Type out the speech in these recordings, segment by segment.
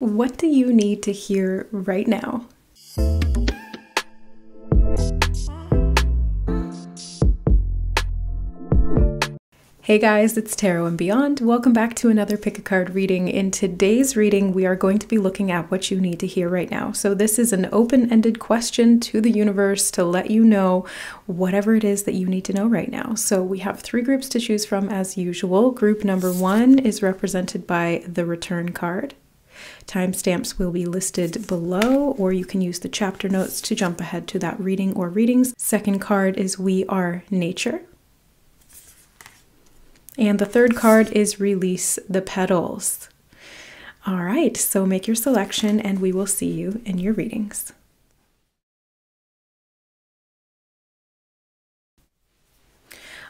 What do you need to hear right now? Hey guys, it's Tarot and Beyond. Welcome back to another Pick a Card reading. In today's reading, we are going to be looking at what you need to hear right now. So this is an open-ended question to the universe to let you know whatever it is that you need to know right now. So we have three groups to choose from as usual. Group number one is represented by the Return card. Timestamps will be listed below, or you can use the chapter notes to jump ahead to that reading or readings. Second card is We Are Nature. And the third card is Release the Petals. All right, so make your selection and we will see you in your readings.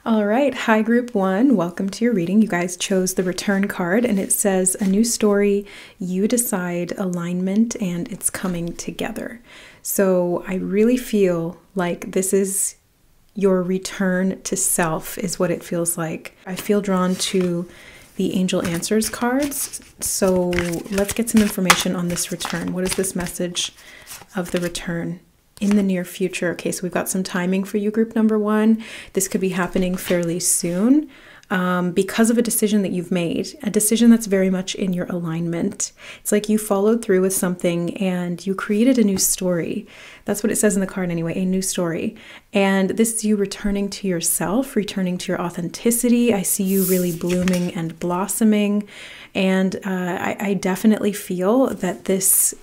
All right, hi group one, welcome to your reading. You guys chose the Return card and it says a new story, you decide, alignment, and it's coming together. So I really feel like this is your return to self is what it feels like. I feel drawn to the Angel Answers cards. So let's get some information on this return. What is this message of the return in the near future? Okay, so we've got some timing for you, group number one. This could be happening fairly soon because of a decision that you've made, a decision that's very much in your alignment. It's like you followed through with something and you created a new story. That's what it says in the card anyway, a new story. And this is you returning to yourself, returning to your authenticity. I see you really blooming and blossoming. And I definitely feel that this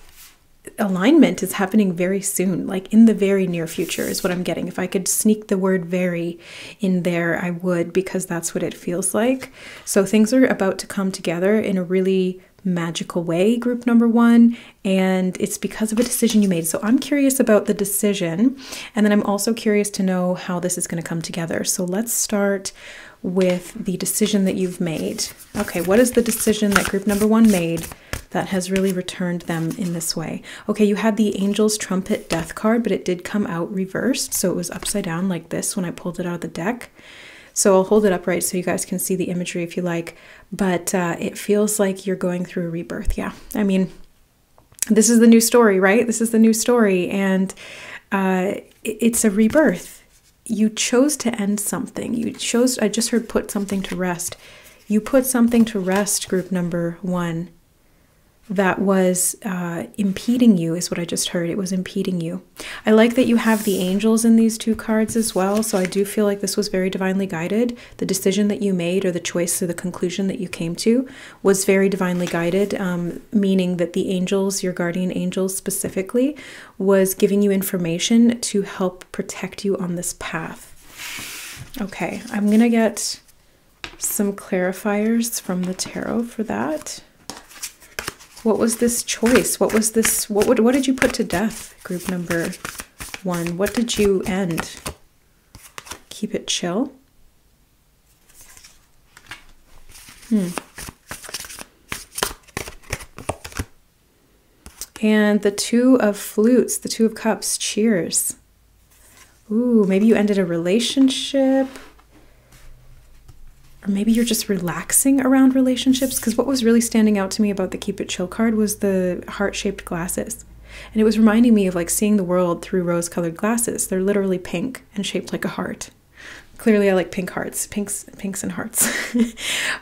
alignment is happening very soon, like in the very near future is what I'm getting. If I could sneak the word very in there, I would, because that's what it feels like. So things are about to come together in a really magical way, group number one, and it's because of a decision you made. So I'm curious about the decision, and then I'm also curious to know how this is going to come together. So let's start with the decision that you've made. Okay, what is the decision that group number one made that has really returned them in this way? Okay, you had the Angel's Trumpet Death card, but it did come out reversed, so it was upside down like this when I pulled it out of the deck. So I'll hold it upright so you guys can see the imagery if you like, but it feels like you're going through a rebirth. Yeah, I mean, this is the new story, right? This is the new story, and it's a rebirth. You chose to end something. You chose, I just heard put something to rest. You put something to rest, group number one, that was impeding you, is what I just heard. It was impeding you. I like that you have the angels in these two cards as well, so I do feel like this was very divinely guided. The decision that you made, or the choice, or the conclusion that you came to was very divinely guided, meaning that the angels, your guardian angels specifically, was giving you information to help protect you on this path. Okay, I'm gonna get some clarifiers from the tarot for that. What was this choice? What was this? What did you put to death, group number one? What did you end? Keep it chill. And the Two of Flutes, the Two of Cups, cheers. Ooh, maybe you ended a relationship. Or maybe you're just relaxing around relationships, because what was really standing out to me about the Keep It Chill card was the heart-shaped glasses. And it was reminding me of like seeing the world through rose-colored glasses. They're literally pink and shaped like a heart. Clearly I like pink hearts, pinks and hearts.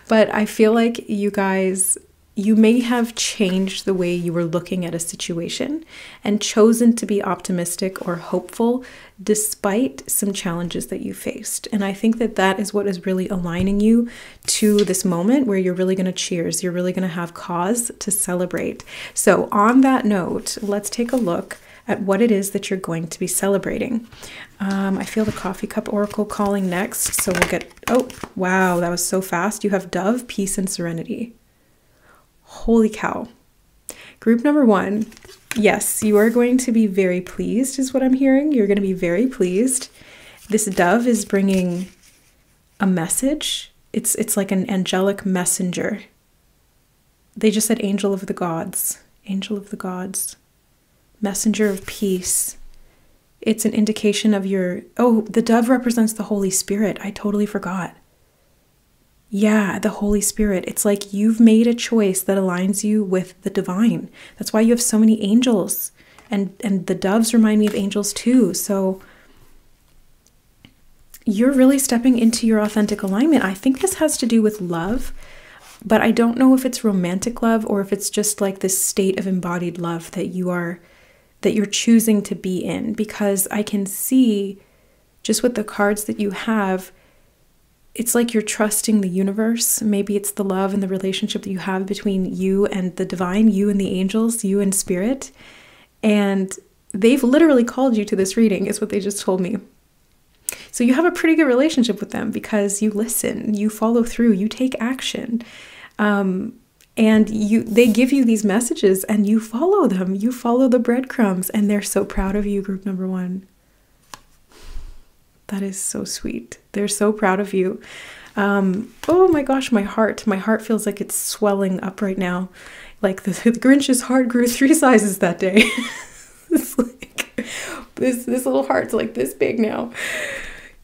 But I feel like you guys, you may have changed the way you were looking at a situation and chosen to be optimistic or hopeful despite some challenges that you faced. And I think that that is what is really aligning you to this moment where you're really going to cheers. You're really going to have cause to celebrate. So on that note, let's take a look at what it is that you're going to be celebrating. I feel the Coffee Cup Oracle calling next. So we'll get, oh, wow, that was so fast. You have Dove, Peace, and Serenity. Holy cow. Group number one, yes, you are going to be very pleased is what I'm hearing. You're going to be very pleased. This dove is bringing a message. It's like an angelic messenger. They just said angel of the gods. Angel of the gods. Messenger of peace. It's an indication of your... Oh, the dove represents the Holy Spirit. I totally forgot. Yeah, the Holy Spirit. It's like you've made a choice that aligns you with the divine. That's why you have so many angels. And the doves remind me of angels too. So you're really stepping into your authentic alignment. I think this has to do with love, but I don't know if it's romantic love or if it's just like this state of embodied love that you're choosing to be in, because I can see just with the cards that you have, it's like you're trusting the universe. Maybe it's the love and the relationship that you have between you and the divine, you and the angels, you and spirit. And they've literally called you to this reading, is what they just told me. So you have a pretty good relationship with them because you listen, you follow through, you take action. And they give you these messages and you follow them. You follow the breadcrumbs, and they're so proud of you, group number 1. That is so sweet. They're so proud of you. Oh my gosh, my heart feels like it's swelling up right now. Like the Grinch's heart grew 3 sizes that day. It's like this little heart's like this big now.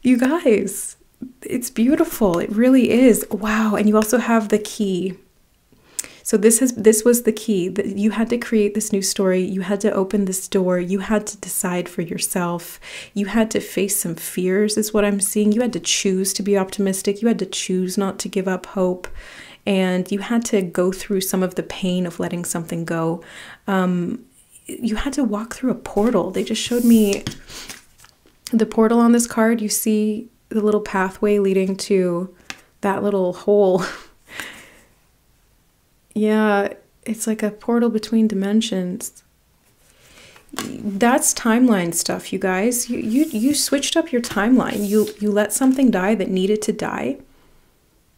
You guys, it's beautiful. It really is. Wow. And you also have the key. So this was the key, that you had to create this new story. You had to open this door. You had to decide for yourself. You had to face some fears, is what I'm seeing. You had to choose to be optimistic. You had to choose not to give up hope. And you had to go through some of the pain of letting something go. You had to walk through a portal. They just showed me the portal on this card. You see the little pathway leading to that little hole. Yeah, it's like a portal between dimensions. That's timeline stuff, you guys. You switched up your timeline. You let something die that needed to die.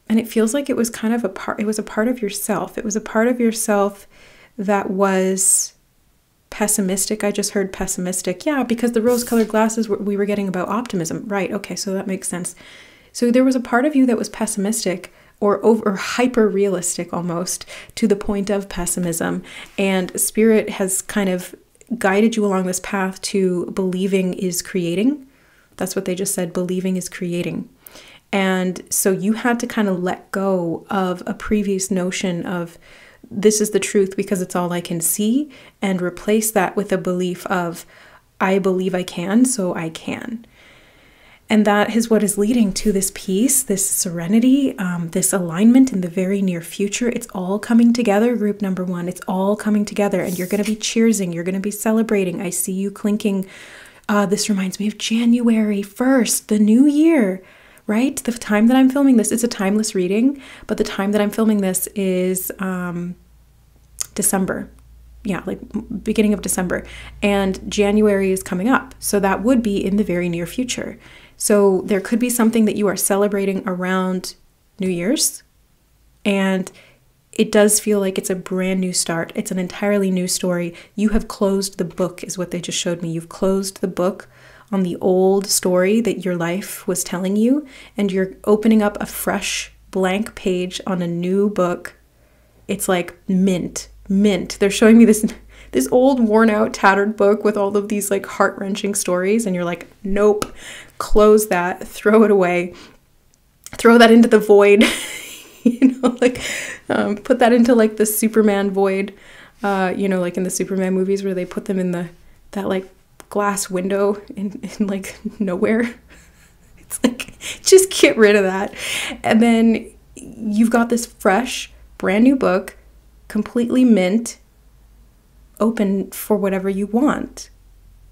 And it feels like it was kind of it was a part of yourself. It was a part of yourself that was pessimistic. I just heard pessimistic. Yeah, because the rose-colored glasses we were getting about optimism. Right, okay, so that makes sense. So there was a part of you that was pessimistic or hyper-realistic almost, to the point of pessimism. And Spirit has kind of guided you along this path to believing is creating. That's what they just said, believing is creating. And so you had to kind of let go of a previous notion of this is the truth because it's all I can see, and replace that with a belief of I believe I can, so I can. And that is what is leading to this peace, this serenity, this alignment in the very near future. It's all coming together, group number 1. It's all coming together, and you're going to be cheersing. You're going to be celebrating. I see you clinking. This reminds me of January 1st, the new year, right? The time that I'm filming this, it's a timeless reading, but the time that I'm filming this is December. Yeah, like beginning of December. And January is coming up. So that would be in the very near future. So there could be something that you are celebrating around New Year's. And it does feel like it's a brand new start. It's an entirely new story. You have closed the book, is what they just showed me. You've closed the book on the old story that your life was telling you. And you're opening up a fresh blank page on a new book. It's like mint. They're showing me this old worn out tattered book with all of these like heart-wrenching stories, and you're like, nope, close that, throw it away, throw that into the void. Put that into like the Superman void, like in the Superman movies where they put them in that like glass window in like nowhere. It's like, just get rid of that. And then you've got this fresh brand new book, completely mint, open for whatever you want.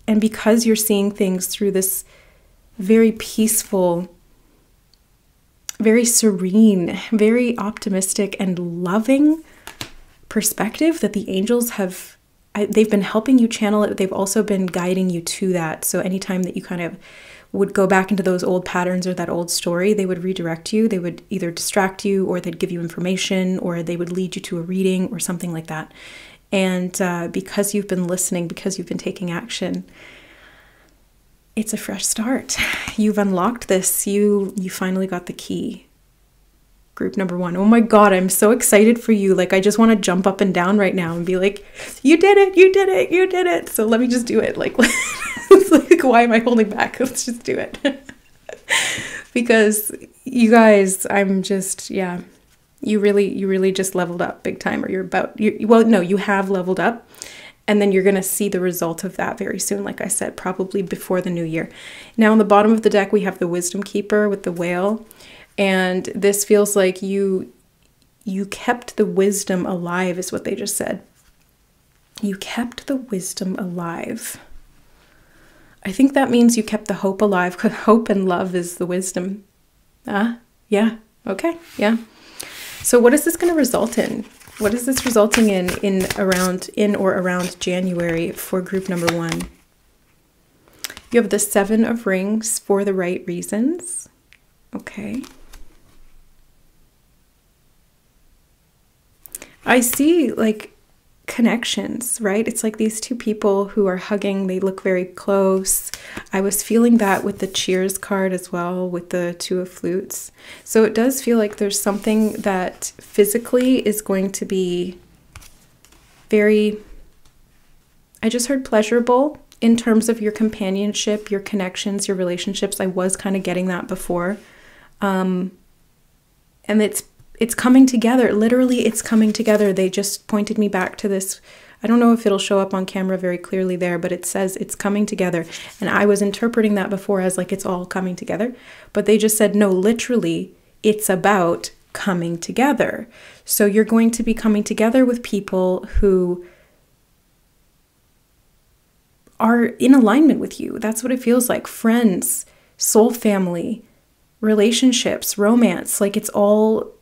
And because you're seeing things through this very peaceful, very serene, very optimistic and loving perspective that the angels they've been helping you channel it. They've also been guiding you to that. So anytime that you kind of would go back into those old patterns or that old story, they would redirect you. They would either distract you, or they'd give you information, or they would lead you to a reading or something like that. And because you've been listening, because you've been taking action, it's a fresh start. You've unlocked this. You finally got the key. Group number 1. Oh my God, I'm so excited for you. Like, I just want to jump up and down right now and be like, you did it, you did it, you did it. So let me just do it. Like, it's like, why am I holding back? Let's just do it. because you guys, I'm just, yeah, you really just leveled up big time, or well, no, you have leveled up, and then you're going to see the result of that very soon. Like I said, probably before the new year. Now on the bottom of the deck, we have the Wisdom Keeper with the whale. And this feels like you kept the wisdom alive, is what they just said. You kept the wisdom alive. I think that means you kept the hope alive, because hope and love is the wisdom. Yeah, okay, yeah. So what is this going to result in? What is this resulting in or around January for group number 1? You have the 7 of Rings for the right reasons. Okay. I see like connections, right? It's like these two people who are hugging, they look very close. I was feeling that with the Cheers card as well, with the 2 of Flutes. So it does feel like there's something that physically is going to be very, I just heard pleasurable in terms of your companionship, your connections, your relationships. I was kind of getting that before. And it's coming together. Literally, it's coming together. They just pointed me back to this. I don't know if it'll show up on camera very clearly there, but it says it's coming together. And I was interpreting that before as like it's all coming together. But they just said, no, literally, it's about coming together. So you're going to be coming together with people who are in alignment with you. That's what it feels like. Friends, soul family, relationships, romance. Like it's all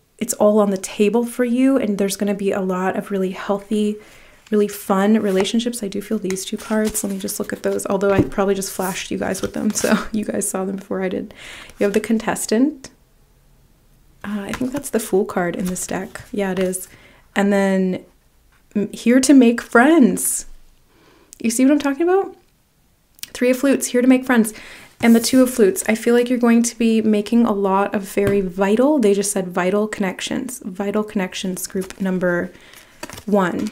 on the table for you, and there's going to be a lot of really healthy, really fun relationships. I do feel these 2 cards. Let me just look at those, although I probably just flashed you guys with them, so you guys saw them before I did. You have the Contestant. I think that's the Fool card in this deck. Yeah, it is. And then here to make friends. You see what I'm talking about? 3 of Flutes, here to make friends. And the 2 of Flutes, I feel like you're going to be making a lot of very vital, they just said vital connections group number 1.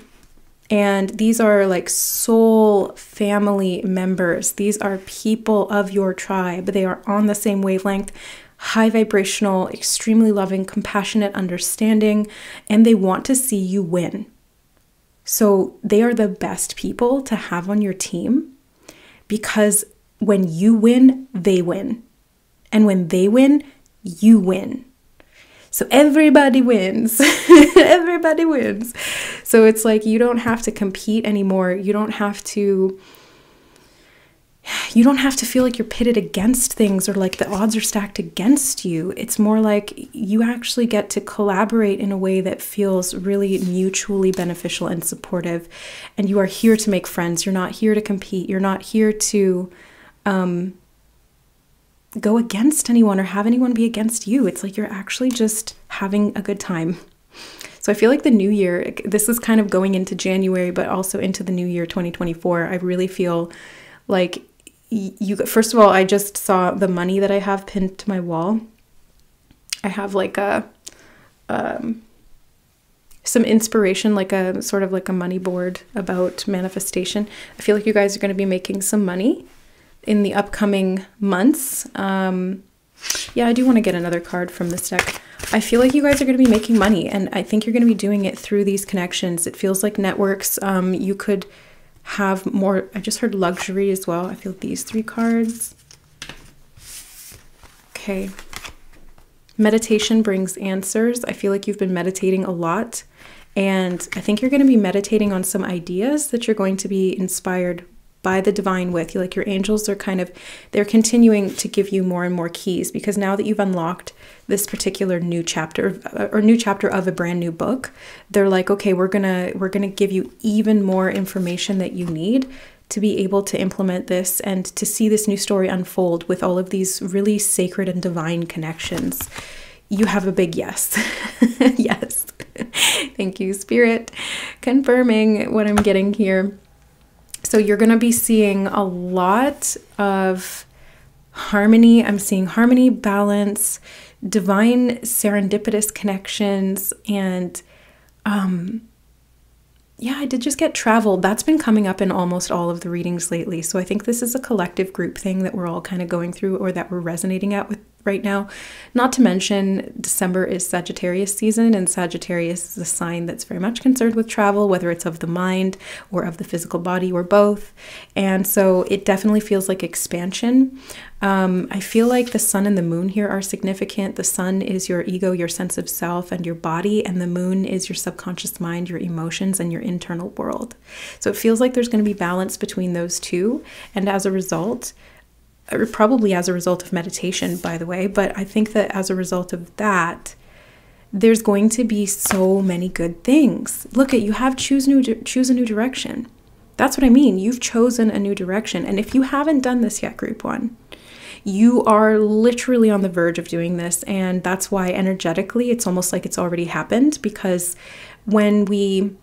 And these are like soul family members. These are people of your tribe. They are on the same wavelength, high vibrational, extremely loving, compassionate, understanding, and they want to see you win. So they are the best people to have on your team, because when you win, they win. And when they win, you win. So everybody wins. Everybody wins. So it's like you don't have to compete anymore. You don't have to feel like you're pitted against things, or like the odds are stacked against you. It's more like you actually get to collaborate in a way that feels really mutually beneficial and supportive. And you are here to make friends. You're not here to compete. You're not here to go against anyone or have anyone be against you. It's like you're actually just having a good time. So I feel like the new year, this is kind of going into January, but also into the new year 2024. I really feel like first of all, I just saw the money that I have pinned to my wall. I have like some inspiration, like a sort of like a money board about manifestation. I feel like you guys are going to be making some money in the upcoming months. Yeah, I do want to get another card from this deck. I feel like you guys are going to be making money, and I think you're going to be doing it through these connections. It feels like networks. You could have more. I just heard luxury as well. I feel these 3 cards. Okay. Meditation brings answers. I feel like you've been meditating a lot, and I think you're going to be meditating on some ideas that you're going to be inspired by the divine with. You, like your angels are they're continuing to give you more and more keys, because now that you've unlocked this particular new chapter of a brand new book, they're like, okay, we're gonna give you even more information that you need to be able to implement this and to see this new story unfold with all of these really sacred and divine connections. You have a big yes. Yes. Thank you, Spirit, confirming what I'm getting here. So you're going to be seeing a lot of harmony. I'm seeing harmony, balance, divine serendipitous connections, and yeah, I did just get travel. That's been coming up in almost all of the readings lately. So I think this is a collective group thing that we're all kind of going through, or that we're resonating right now. Not to mention, December is Sagittarius season, and Sagittarius is a sign that's very much concerned with travel, whether it's of the mind or of the physical body or both. And so it definitely feels like expansion. I feel like the sun and the moon here are significant. The sun is your ego, your sense of self, and your body, and the moon is your subconscious mind, your emotions, and your internal world. So it feels like there's going to be balance between those two, and as a result, or probably as a result of meditation, by the way, but I think that as a result of that, there's going to be so many good things. Look at, you have choose a new direction. That's what I mean. You've chosen a new direction. And if you haven't done this yet, group one, you are literally on the verge of doing this. And that's why energetically, it's almost like it's already happened, because when we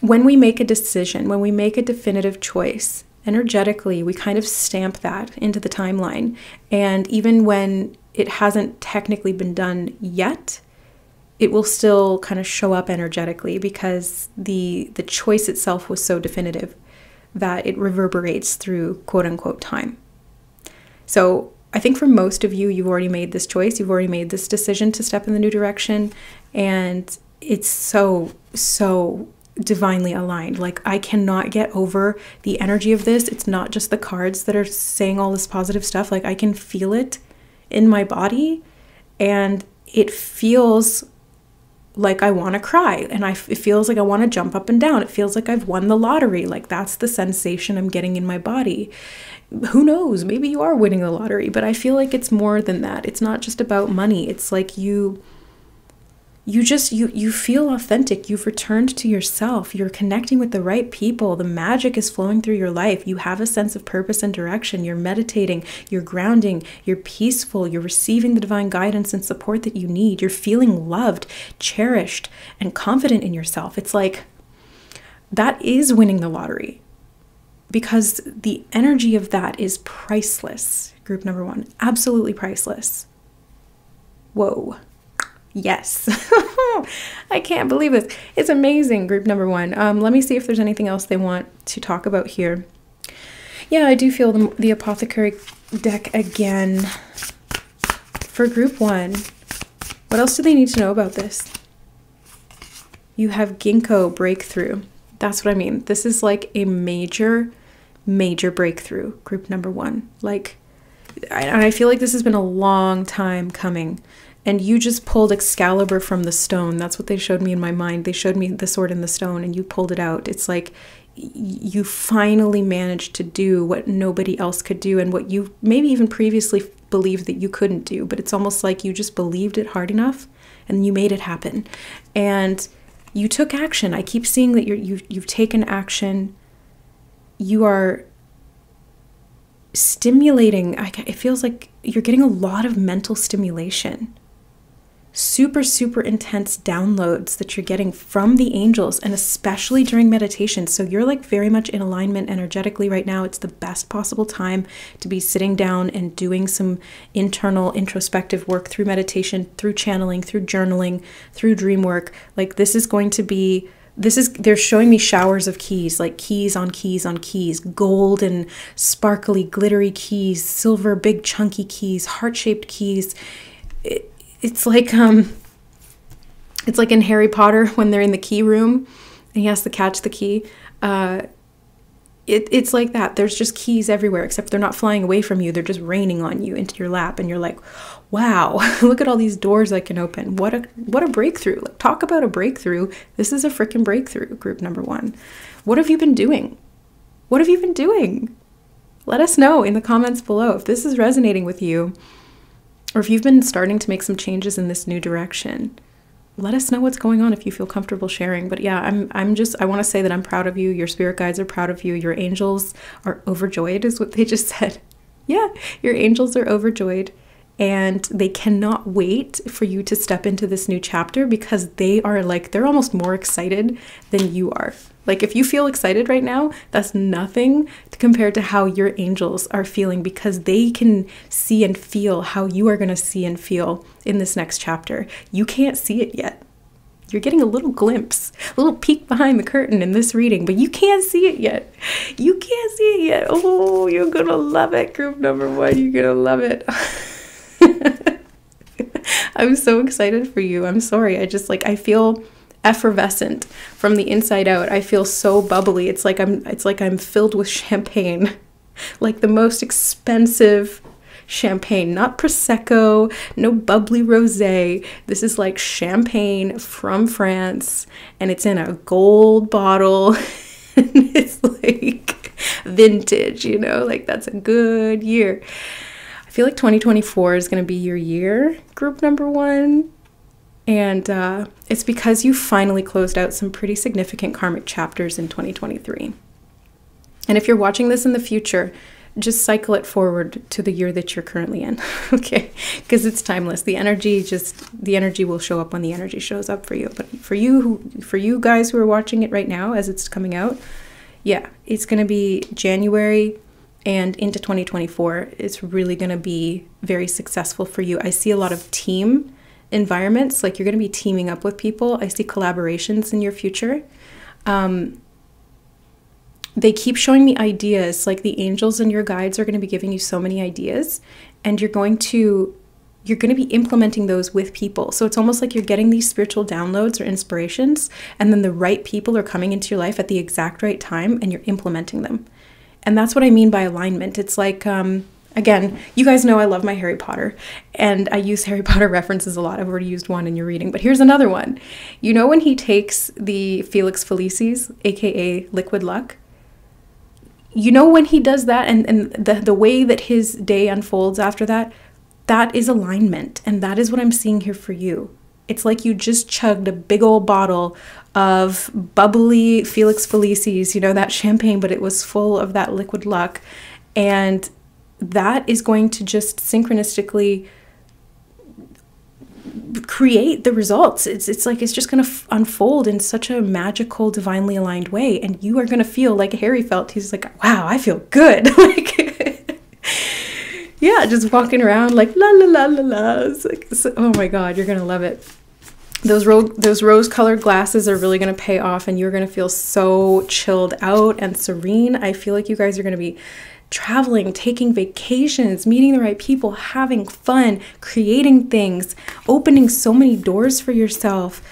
make a decision, when we make a definitive choice, energetically, we kind of stamp that into the timeline. And even when it hasn't technically been done yet, it will still kind of show up energetically, because the choice itself was so definitive that it reverberates through quote unquote time. So I think for most of you, you've already made this choice. You've already made this decision to step in the new direction. And it's so divinely aligned. Like, I cannot get over the energy of this. It's not just the cards that are saying all this positive stuff. Like, I can feel it in my body, and it feels like I want to cry, and it feels like I want to jump up and down. It feels like I've won the lottery. Like, that's the sensation I'm getting in my body. Who knows? Maybe you are winning the lottery, but I feel like it's more than that. It's not just about money. It's like you feel authentic. You've returned to yourself. You're connecting with the right people. The magic is flowing through your life. You have a sense of purpose and direction. You're meditating, you're grounding, you're peaceful, you're receiving the divine guidance and support that you need. You're feeling loved, cherished, and confident in yourself. It's like, that is winning the lottery, because the energy of that is priceless. Group number one, absolutely priceless. Whoa. Yes. I can't believe this. It's amazing, group number one. Let me see if there's anything else they want to talk about here. Yeah, I do feel the apothecary deck again. For group one, what else do they need to know about this? You have ginkgo breakthrough. That's what I mean. This is like a major breakthrough, group number one. Like, and I feel like this has been a long time coming. And you just pulled Excalibur from the stone. That's what they showed me in my mind. They showed me the sword in the stone, and you pulled it out. It's like you finally managed to do what nobody else could do, and what you maybe even previously believed that you couldn't do. But it's almost like you just believed it hard enough, and you made it happen. And you took action. I keep seeing that you've taken action. You are stimulating. It feels like you're getting a lot of mental stimulation. Super intense downloads that you're getting from the angels, and especially during meditation. So you're like very much in alignment energetically right now. It's the best possible time to be sitting down and doing some internal introspective work through meditation, through channeling, through journaling, through dream work. Like, this is going to be, they're showing me showers of keys, like keys on keys on keys, gold and sparkly, glittery keys, silver, big chunky keys, heart-shaped keys. It's like in Harry Potter when they're in the key room and he has to catch the key. It's like that. There's just keys everywhere, except they're not flying away from you. They're just raining on you into your lap, and you're like, wow, look at all these doors I can open. What a breakthrough. Like, talk about a breakthrough. This is a freaking breakthrough, group number one. What have you been doing? What have you been doing? Let us know in the comments below if this is resonating with you, or if you've been starting to make some changes in this new direction. Let us know what's going on if you feel comfortable sharing. But yeah, I want to say that I'm proud of you. Your spirit guides are proud of you. Your angels are overjoyed, is what they just said. Yeah, your angels are overjoyed, and they cannot wait for you to step into this new chapter, because they're almost more excited than you are. Like, if you feel excited right now, that's nothing compared to how your angels are feeling, because they can see and feel how you are going to see and feel in this next chapter. You can't see it yet. You're getting a little glimpse, a little peek behind the curtain in this reading, but you can't see it yet. You can't see it yet. Oh, you're going to love it, group number 1. You're going to love it. I'm so excited for you. I'm sorry. I feel effervescent from the inside out. I feel so bubbly. It's like I'm filled with champagne, like the most expensive champagne, not Prosecco, no bubbly rosé. This is like champagne from France, and it's in a gold bottle. And it's like vintage, you know, like that's a good year. I feel like 2024 is going to be your year, group number 1. And it's because you finally closed out some pretty significant karmic chapters in 2023. And if you're watching this in the future, just cycle it forward to the year that you're currently in, okay? Because it's timeless. The energy will show up when the energy shows up for you. But for you guys who are watching it right now as it's coming out, yeah, it's going to be January and into 2024. It's really going to be very successful for you. I see a lot of team environments, like you're going to be teaming up with people. I see collaborations in your future. They keep showing me ideas, like the angels and your guides are going to be giving you so many ideas, and you're going to be implementing those with people. So it's almost like you're getting these spiritual downloads or inspirations, and then the right people are coming into your life at the exact right time, and you're implementing them. And that's what I mean by alignment. It's like, again, you guys know I love my Harry Potter, and I use Harry Potter references a lot. I've already used one in your reading, but here's another one. You know when he takes the Felix Felicis, aka Liquid Luck? You know when he does that, and the way that his day unfolds after that, that is alignment. And that is what I'm seeing here for you. It's like you just chugged a big old bottle of bubbly Felix Felicis, you know, that champagne, but it was full of that liquid luck. And that is going to just synchronistically create the results. It's like it's just going to unfold in such a magical, divinely aligned way, and you are going to feel like Harry felt. He's like, wow, I feel good. Like, yeah, just walking around like la la la la la. It's like, oh my God, you're going to love it. Those rose-colored glasses are really going to pay off, and you're going to feel so chilled out and serene. I feel like you guys are going to be traveling, taking vacations, meeting the right people, having fun, creating things, opening so many doors for yourself,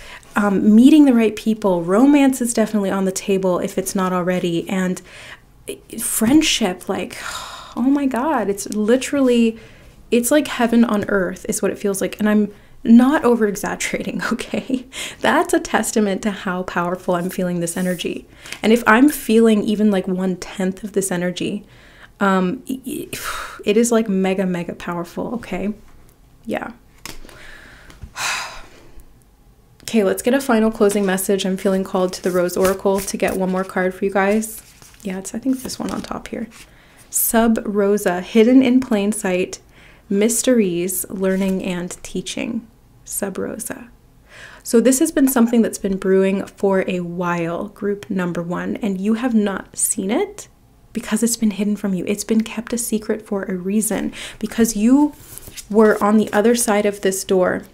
meeting the right people. Romance is definitely on the table if it's not already. And friendship, like, oh my God, it's like heaven on earth is what it feels like. And I'm not over exaggerating, okay? That's a testament to how powerful I'm feeling this energy. And if I'm feeling even like 1/10 of this energy, it is like mega, mega powerful, okay? Yeah. Okay, let's get a final closing message. I'm feeling called to the Rose Oracle to get one more card for you guys. Yeah, I think it's this one on top here. Sub Rosa, hidden in plain sight, mysteries, learning and teaching. Sub Rosa. So this has been something that's been brewing for a while, group number 1, and you have not seen it because it's been hidden from you. It's been kept a secret for a reason, because you were on the other side of this door.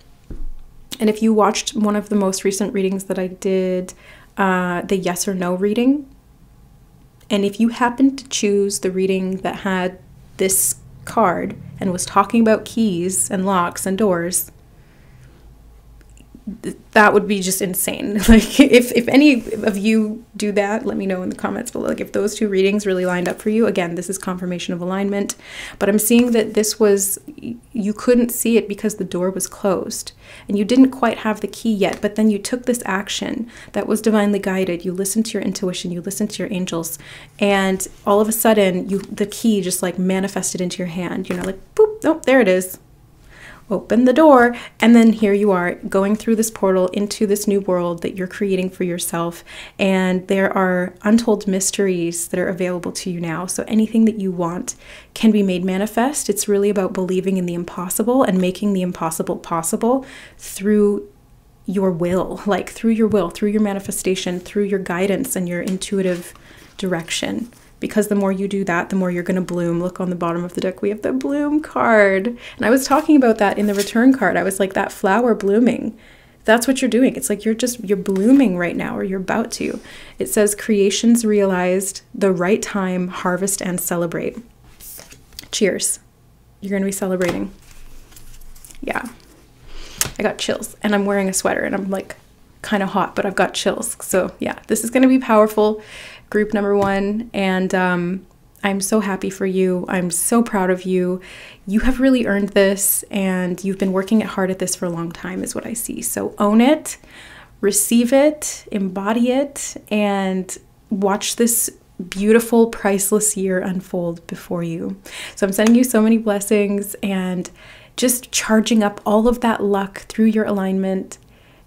And if you watched one of the most recent readings that I did, the yes or no reading, and if you happened to choose the reading that had this card and was talking about keys and locks and doors, that would be just insane. Like if any of you do that, let me know in the comments below. Like if those two readings really lined up for you. Again, this is confirmation of alignment, but I'm seeing that this was, you couldn't see it because the door was closed and you didn't quite have the key yet, but then you took this action that was divinely guided. You listened to your intuition, you listened to your angels, and all of a sudden the key just like manifested into your hand, you know, like boop, oh, there it is. Open the door, and then here you are going through this portal into this new world that you're creating for yourself. And there are untold mysteries that are available to you now. So anything that you want can be made manifest. It's really about believing in the impossible and making the impossible possible through your will, like through your will, through your manifestation, through your guidance and your intuitive direction. Because the more you do that, the more you're going to bloom. Look on the bottom of the deck, we have the bloom card. And I was talking about that in the return card. I was like, that flower blooming, that's what you're doing. It's like you're blooming right now, or you're about to. It says creations realized, the right time, harvest and celebrate. Cheers. You're going to be celebrating. Yeah. I got chills, and I'm wearing a sweater, and I'm like kind of hot, but I've got chills. So yeah, this is going to be powerful. Group number 1. And I'm so happy for you. I'm so proud of you. You have really earned this, and you've been working hard at this for a long time is what I see. So own it, receive it, embody it, and watch this beautiful, priceless year unfold before you. So I'm sending you so many blessings, and just charging up all of that luck through your alignment.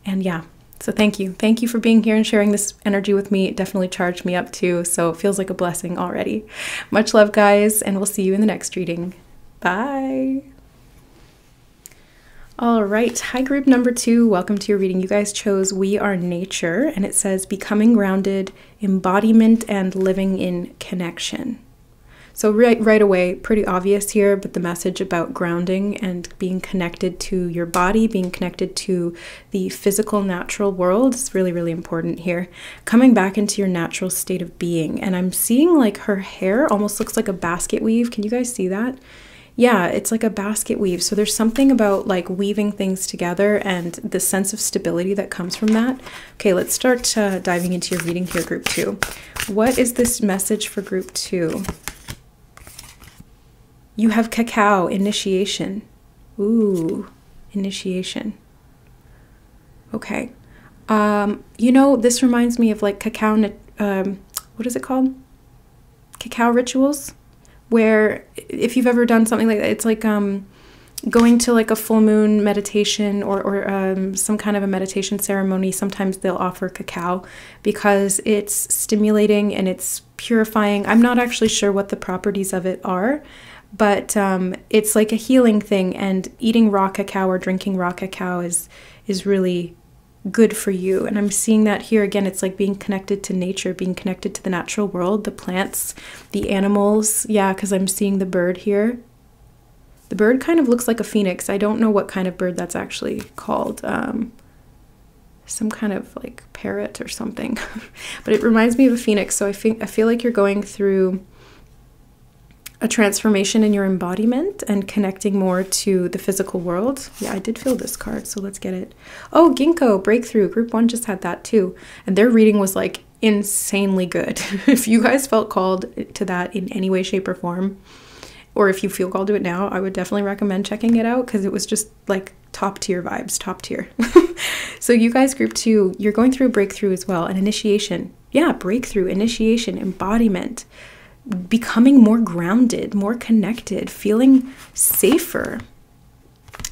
And yeah, so thank you. Thank you for being here and sharing this energy with me. It definitely charged me up too. So it feels like a blessing already. Much love, guys, and we'll see you in the next reading. Bye. All right. Hi, group number 2. Welcome to your reading. You guys chose We Are Nature, and it says becoming grounded, embodiment, and living in connection. So right away, pretty obvious here, but the message about grounding and being connected to your body, being connected to the physical, natural world is really, really important here. Coming back into your natural state of being. And I'm seeing like her hair almost looks like a basket weave. Can you guys see that? Yeah, it's like a basket weave. So there's something about like weaving things together and the sense of stability that comes from that. Okay, let's start diving into your reading here, group 2. What is this message for group 2? You have cacao, initiation. Ooh, initiation. Okay. You know, this reminds me of like cacao, what is it called? Cacao rituals, where if you've ever done something like that, it's like going to like a full moon meditation or some kind of a meditation ceremony. Sometimes they'll offer cacao because it's stimulating and it's purifying. I'm not actually sure what the properties of it are, but it's like a healing thing, and eating raw cacao or drinking raw cacao is really good for you. And I'm seeing that here again. It's like being connected to nature, being connected to the natural world, the plants, the animals. Yeah, because I'm seeing the bird here. The bird kind of looks like a phoenix. I don't know what kind of bird that's actually called. Some kind of like parrot or something. But it reminds me of a phoenix. So I feel like you're going through a transformation in your embodiment and connecting more to the physical world. Yeah, I did feel this card, so let's get it. Oh, Ginkgo, breakthrough. Group 1 just had that too. And their reading was like insanely good. If you guys felt called to that in any way, shape, or form, or if you feel called to it now, I would definitely recommend checking it out because it was just like top tier vibes, top tier. So you guys, group 2, you're going through a breakthrough as well, an initiation. Yeah, breakthrough, initiation, embodiment. Becoming more grounded, more connected, feeling safer.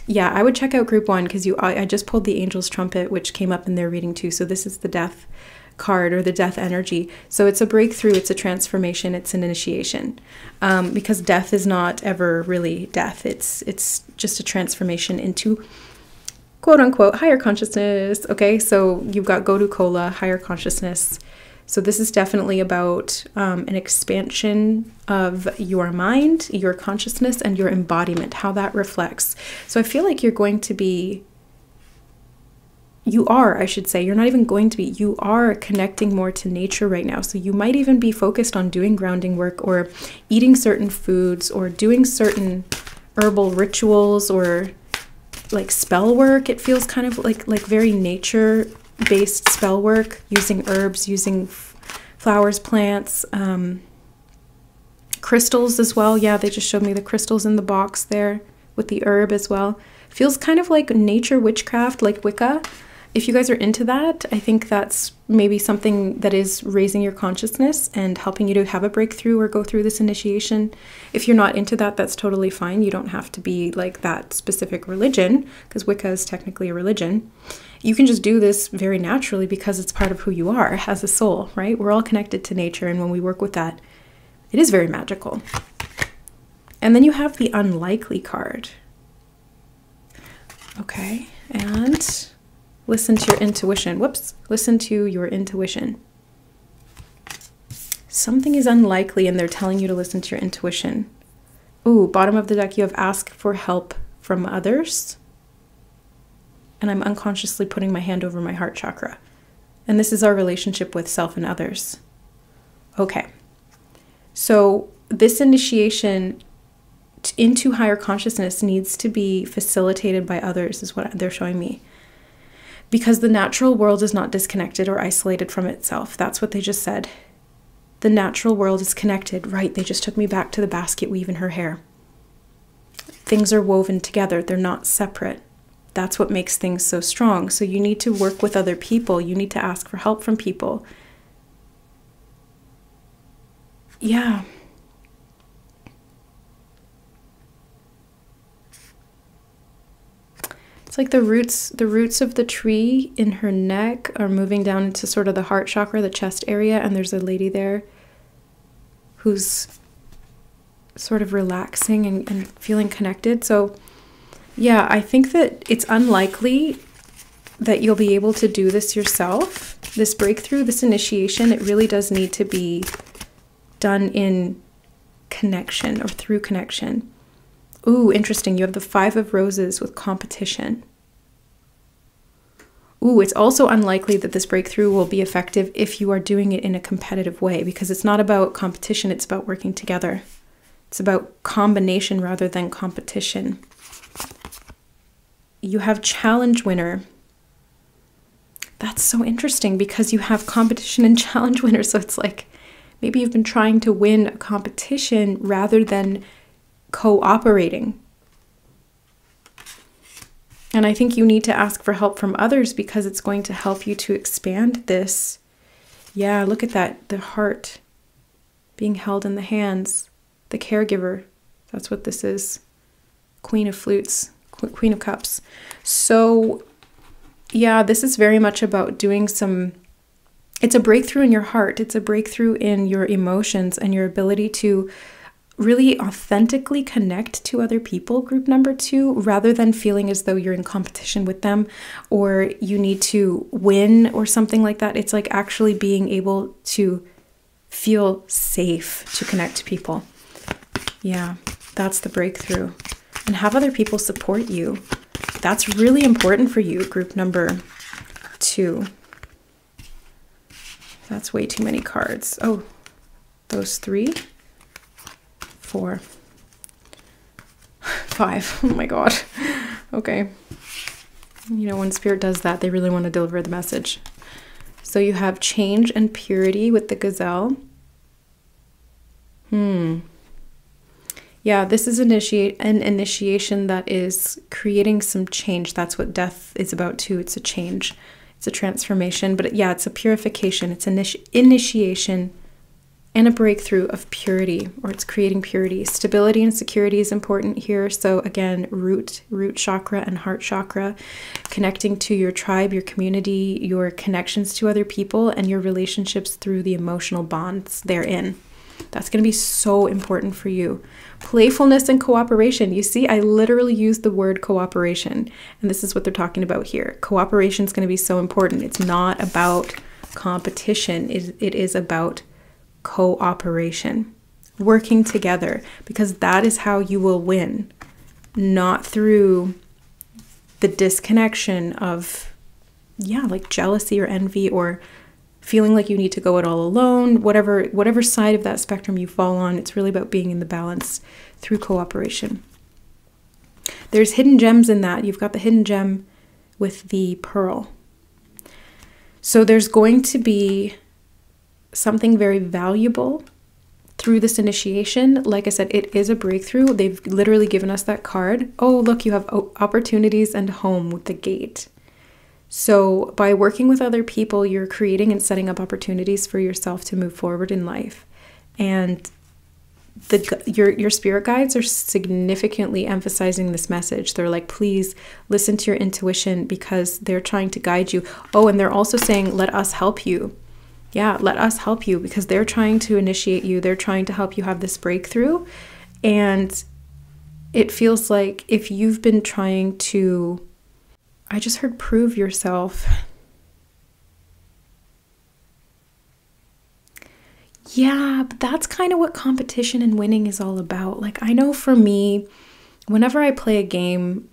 Yeah, I would check out group 1 because I just pulled the Angel's Trumpet, which came up in their reading too. So this is the death card, or the death energy. So it's a breakthrough, it's a transformation, it's an initiation. Because death is not ever really death. It's just a transformation into quote unquote higher consciousness. Okay, so you've got Godu Kola, higher consciousness. So this is definitely about an expansion of your mind, your consciousness, and your embodiment, how that reflects. So I feel like you're going to be, you are, I should say, you're not even going to be, you are connecting more to nature right now. So you might even be focused on doing grounding work or eating certain foods or doing certain herbal rituals or like spell work. It feels kind of like very nature based spell work, using herbs, using flowers, plants, crystals as well. Yeah, they just showed me the crystals in the box there with the herb as well. Feels kind of like nature witchcraft, like Wicca. If you guys are into that, I think that's maybe something that is raising your consciousness and helping you to have a breakthrough or go through this initiation. If you're not into that, that's totally fine. You don't have to be like that specific religion, because Wicca is technically a religion. You can just do this very naturally because it's part of who you are as a soul, right? We're all connected to nature, and when we work with that, it is very magical. And then you have the unlikely card. Okay, and listen to your intuition. Whoops, listen to your intuition. Something is unlikely and they're telling you to listen to your intuition. Ooh, bottom of the deck, you have ask for help from others. and I'm unconsciously putting my hand over my heart chakra. And this is our relationship with self and others. Okay. So this initiation into higher consciousness needs to be facilitated by others, is what they're showing me. Because the natural world is not disconnected or isolated from itself. That's what they just said. The natural world is connected. Right, they just took me back to the basket weave in her hair. Things are woven together. They're not separate. That's what makes things so strong. So you need to work with other people. You need to ask for help from people. Yeah. It's like the roots of the tree in her neck are moving down into sort of the heart chakra, the chest area, and there's a lady there who's sort of relaxing and feeling connected. So yeah, I think that it's unlikely that you'll be able to do this yourself. This breakthrough, this initiation, it really does need to be done in connection or through connection. Ooh, interesting. You have the 5 of Roses with competition. Ooh, it's also unlikely that this breakthrough will be effective if you are doing it in a competitive way, because it's not about competition, it's about working together. It's about combination rather than competition. You have challenge winner. That's so interesting because you have competition and challenge winner. So it's like maybe you've been trying to win a competition rather than cooperating. And I think you need to ask for help from others because it's going to help you to expand this. Yeah, look at that. The heart being held in the hands. The caregiver. That's what this is. Queen of Flutes. Queen of Cups. So yeah, this is very much about doing some... It's a breakthrough in your heart. It's a breakthrough in your emotions and your ability to really authentically connect to other people, group number 2, rather than feeling as though you're in competition with them or you need to win or something like that. It's like actually being able to feel safe to connect to people. Yeah, that's the breakthrough. And have other people support you. That's really important for you, group number 2. That's way too many cards. Oh, those 3, 4, 5. Oh my God. Okay. You know, when Spirit does that, they really want to deliver the message. So you have change and purity with the gazelle. Yeah, this is an initiation that is creating some change. That's what death is about too. It's a change. It's a transformation. But yeah, it's a purification. It's an initiation and a breakthrough of purity, or it's creating purity. Stability and security is important here. So again, root chakra and heart chakra, connecting to your tribe, your community, your connections to other people, and your relationships through the emotional bonds therein. That's going to be so important for you. Playfulness and cooperation. You see, I literally used the word cooperation, and this is what they're talking about here. Cooperation is going to be so important. It's not about competition. It is about cooperation, working together, because that is how you will win, not through the disconnection of, yeah, like jealousy or envy or feeling like you need to go it all alone. Whatever side of that spectrum you fall on, it's really about being in the balance through cooperation. There's hidden gems in that. You've got the hidden gem with the pearl. So there's going to be something very valuable through this initiation. Like I said, it is a breakthrough. They've literally given us that card. Oh, look, you have opportunities and home with the gate. So by working with other people, you're creating and setting up opportunities for yourself to move forward in life. And your spirit guides are significantly emphasizing this message. They're like, please listen to your intuition, because they're trying to guide you. Oh, and they're also saying, let us help you. Yeah, let us help you, because they're trying to initiate you. They're trying to help you have this breakthrough. And it feels like if you've been trying to, I just heard prove yourself. Yeah, but that's kind of what competition and winning is all about. Like, I know for me, whenever I play a game,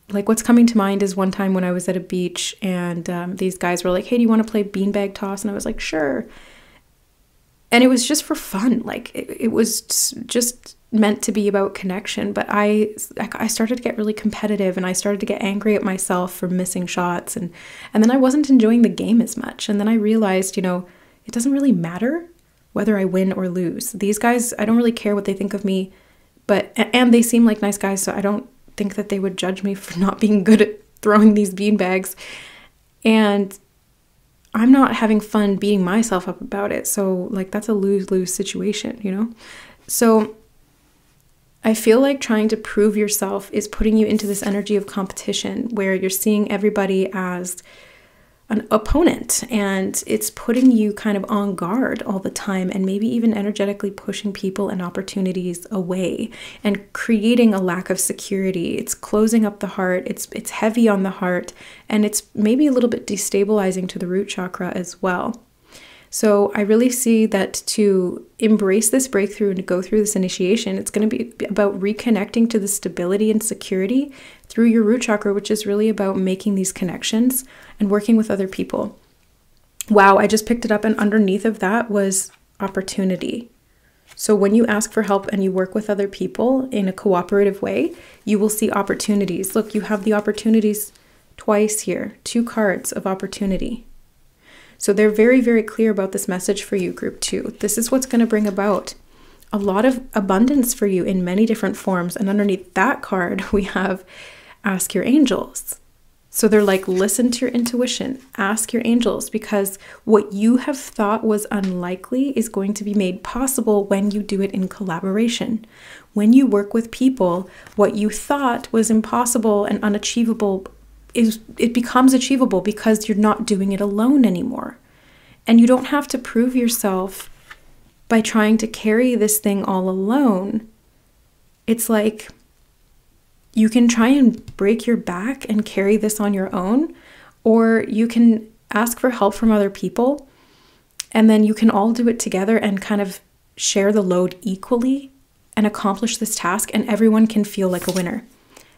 Like what's coming to mind is one time when I was at a beach and these guys were like, hey, do you want to play beanbag toss? And I was like, sure. And it was just for fun. Like it was just meant to be about connection. But I started to get really competitive, and I started to get angry at myself for missing shots. And then I wasn't enjoying the game as much. And then I realized, it doesn't really matter whether I win or lose. These guys, I don't really care what they think of me, and they seem like nice guys, so I don't think that they would judge me for not being good at throwing these beanbags. And I'm not having fun beating myself up about it. So like that's a lose-lose situation, So I feel like trying to prove yourself is putting you into this energy of competition where you're seeing everybody as an opponent, and it's putting you kind of on guard all the time, and maybe even energetically pushing people and opportunities away and creating a lack of security. It's closing up the heart. It's heavy on the heart, and it's maybe a little bit destabilizing to the root chakra as well. So I really see that to embrace this breakthrough and to go through this initiation, it's going to be about reconnecting to the stability and security through your root chakra, which is really about making these connections and working with other people. Wow, I just picked it up, and underneath of that was opportunity. So when you ask for help and you work with other people in a cooperative way, you will see opportunities. Look, you have the opportunities twice here, 2 cards of opportunity. So they're very, very clear about this message for you, group 2. This is what's going to bring about a lot of abundance for you in many different forms. And underneath that card, we have ask your angels. So they're like, listen to your intuition, ask your angels, because what you have thought was unlikely is going to be made possible when you do it in collaboration. When you work with people, what you thought was impossible and unachievable it becomes achievable because you're not doing it alone anymore. And you don't have to prove yourself by trying to carry this thing all alone. It's like you can try and break your back and carry this on your own, or you can ask for help from other people, and then you can all do it together and kind of share the load equally and accomplish this task, and everyone can feel like a winner.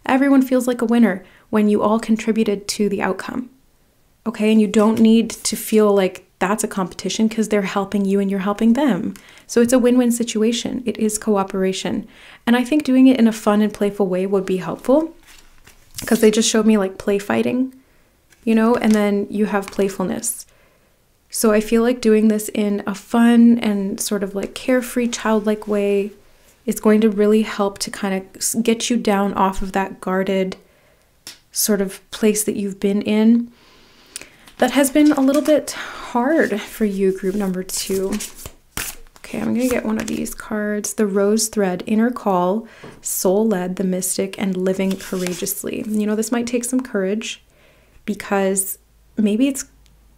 Everyone feels like a winner when you all contributed to the outcome. Okay, and you don't need to feel like that's a competition because they're helping you and you're helping them. So it's a win-win situation. It is cooperation. And I think doing it in a fun and playful way would be helpful, because they just showed me like play fighting, and then you have playfulness. So I feel like doing this in a fun and sort of like carefree, childlike way is going to really help to kind of get you down off of that guarded sort of place that you've been in that has been a little bit hard for you, group number 2. Okay, I'm going to get one of these cards. The Rose Thread, Inner Call, Soul-Led, the Mystic, and Living Courageously. This might take some courage, because maybe it's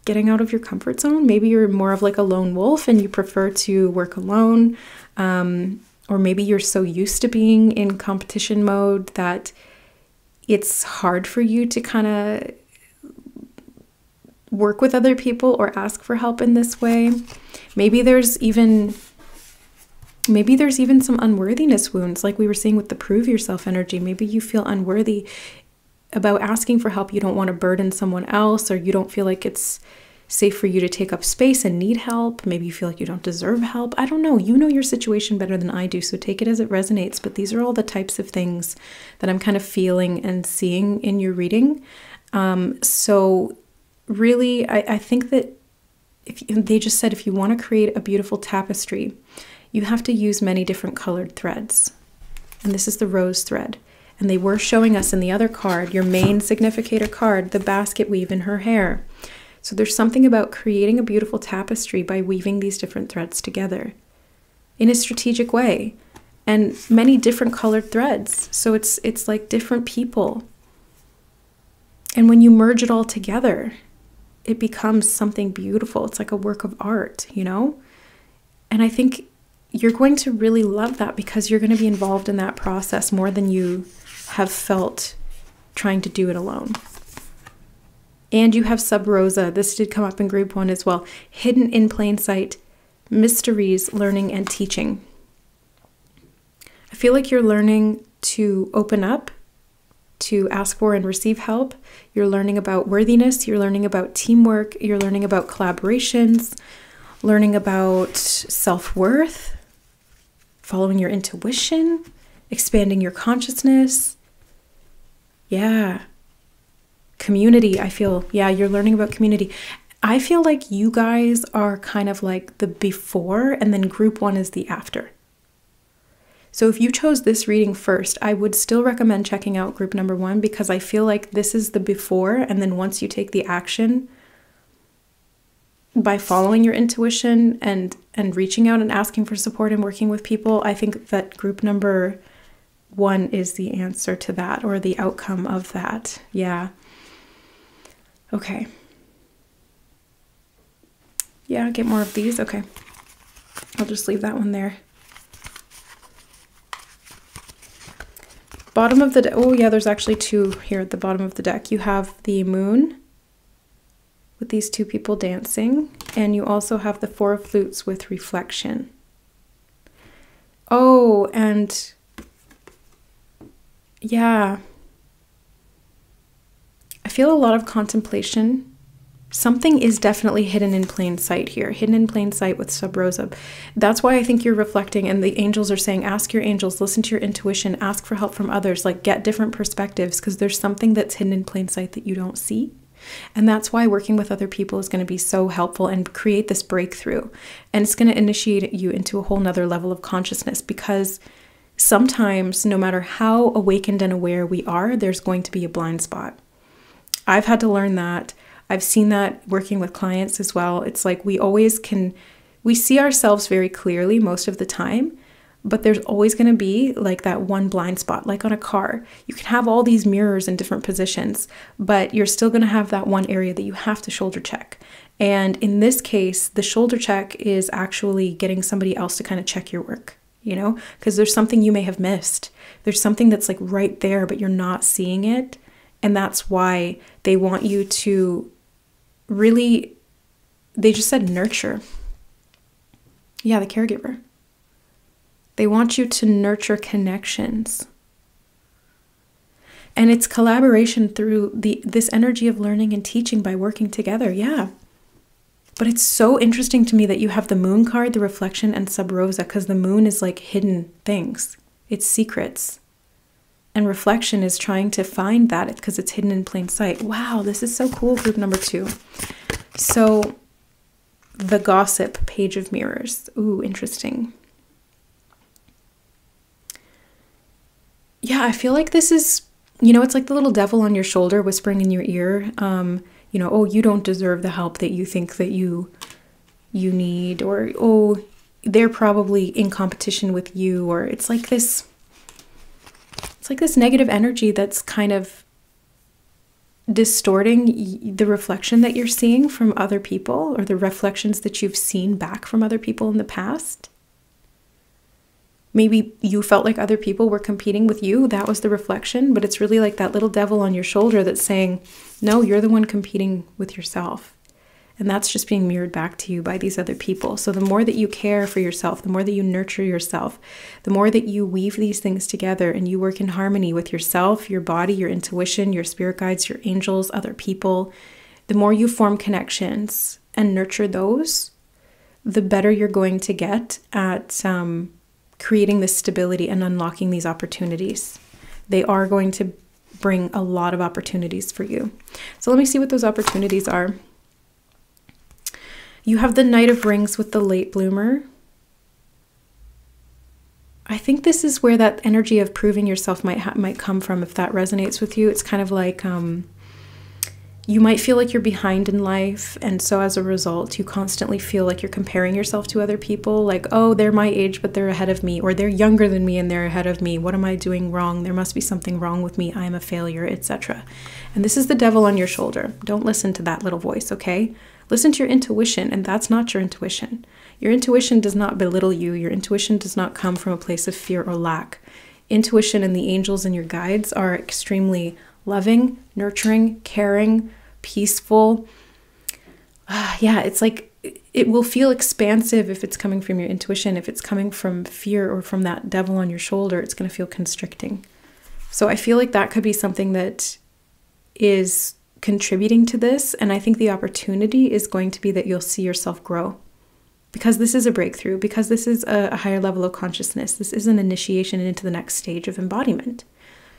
getting out of your comfort zone. Maybe you're more of like a lone wolf and you prefer to work alone. Or maybe you're so used to being in competition mode that it's hard for you to kind of work with other people or ask for help in this way. Maybe there's even some unworthiness wounds, like we were seeing with the prove yourself energy. Maybe you feel unworthy about asking for help. You don't want to burden someone else, or you don't feel like it's safe for you to take up space and need help. Maybe you feel like you don't deserve help. I don't know. You know your situation better than I do, so take it as it resonates. But these are all the types of things that I'm kind of feeling and seeing in your reading. So really, I think that they just said if you want to create a beautiful tapestry, you have to use many different colored threads. And this is the rose thread. And they were showing us in the other card, your main significator card, the basket weave in her hair. So there's something about creating a beautiful tapestry by weaving these different threads together in a strategic way, and many different colored threads. So it's like different people. And when you merge it all together, it becomes something beautiful. It's like a work of art, And I think you're going to really love that, because you're going to be involved in that process more than you have felt trying to do it alone. And you have Sub Rosa. This did come up in group 1 as well. Hidden in plain sight, mysteries, learning, and teaching. I feel like you're learning to open up to ask for and receive help. You're learning about worthiness. You're learning about teamwork. You're learning about collaborations, learning about self-worth, following your intuition, expanding your consciousness. Yeah. Community, I feel. Yeah, you're learning about community. I feel like you guys are kind of like the before, and then group one is the after. So if you chose this reading first, I would still recommend checking out group number one, because I feel like this is the before, and then once you take the action by following your intuition and reaching out and asking for support and working with people, I think that group number one is the answer to that, or the outcome of that. Yeah. Okay. Yeah, get more of these. Okay. I'll just leave that one there. Bottom of the deck. Oh yeah, there's actually two here at the bottom of the deck. You have the moon with these two people dancing, and you also have the four of flutes with reflection. Oh, and yeah, I feel a lot of contemplation. Something is definitely hidden in plain sight here, hidden in plain sight with Sub Rosa. That's why I think you're reflecting, and the angels are saying, ask your angels, listen to your intuition, ask for help from others, like get different perspectives, because there's something that's hidden in plain sight that you don't see. And that's why working with other people is going to be so helpful and create this breakthrough. And it's going to initiate you into a whole nother level of consciousness, because sometimes, no matter how awakened and aware we are, there's going to be a blind spot. I've had to learn that. I've seen that working with clients as well. It's like we see ourselves very clearly most of the time, but there's always going to be like that one blind spot, like on a car. You can have all these mirrors in different positions, but you're still going to have that one area that you have to shoulder check. And in this case, the shoulder check is actually getting somebody else to kind of check your work, you know, because there's something you may have missed. There's something that's like right there, but you're not seeing it. And that's why they want you to really, they just said nurture. Yeah, the caregiver. They want you to nurture connections. And it's collaboration through this energy of learning and teaching by working together. Yeah. But it's so interesting to me that you have the moon card, the reflection, and Sub Rosa, because the moon is like hidden things. It's secrets. And reflection is trying to find that because it's hidden in plain sight. Wow, this is so cool, group number two. So the gossip, page of mirrors. Ooh, interesting. Yeah, I feel like this is, you know, it's like the little devil on your shoulder whispering in your ear, you know, oh, you don't deserve the help that you think that you need, or, oh, they're probably in competition with you, or it's like this negative energy that's kind of distorting the reflection that you're seeing from other people, or the reflections that you've seen back from other people in the past. Maybe you felt like other people were competing with you. That was the reflection, but it's really like that little devil on your shoulder that's saying, no, you're the one competing with yourself. And that's just being mirrored back to you by these other people. So the more that you care for yourself, the more that you nurture yourself, the more that you weave these things together and you work in harmony with yourself, your body, your intuition, your spirit guides, your angels, other people, the more you form connections and nurture those, the better you're going to get at creating this stability and unlocking these opportunities. They are going to bring a lot of opportunities for you. So let me see what those opportunities are. You have the Knight of Rings with the late bloomer. I think this is where that energy of proving yourself might come from, if that resonates with you. It's kind of like you might feel like you're behind in life, and so as a result, you constantly feel like you're comparing yourself to other people, like, oh, they're my age, but they're ahead of me, or they're younger than me and they're ahead of me. What am I doing wrong? There must be something wrong with me. I am a failure, etc. And this is the devil on your shoulder. Don't listen to that little voice, okay? Listen to your intuition, and that's not your intuition. Your intuition does not belittle you. Your intuition does not come from a place of fear or lack. Intuition and the angels and your guides are extremely loving, nurturing, caring, peaceful. Yeah, it's like it will feel expansive if it's coming from your intuition. If it's coming from fear or from that devil on your shoulder, it's going to feel constricting. So I feel like that could be something that is contributing to this. And I think the opportunity is going to be that you'll see yourself grow. Because this is a breakthrough, because this is a higher level of consciousness. This is an initiation into the next stage of embodiment.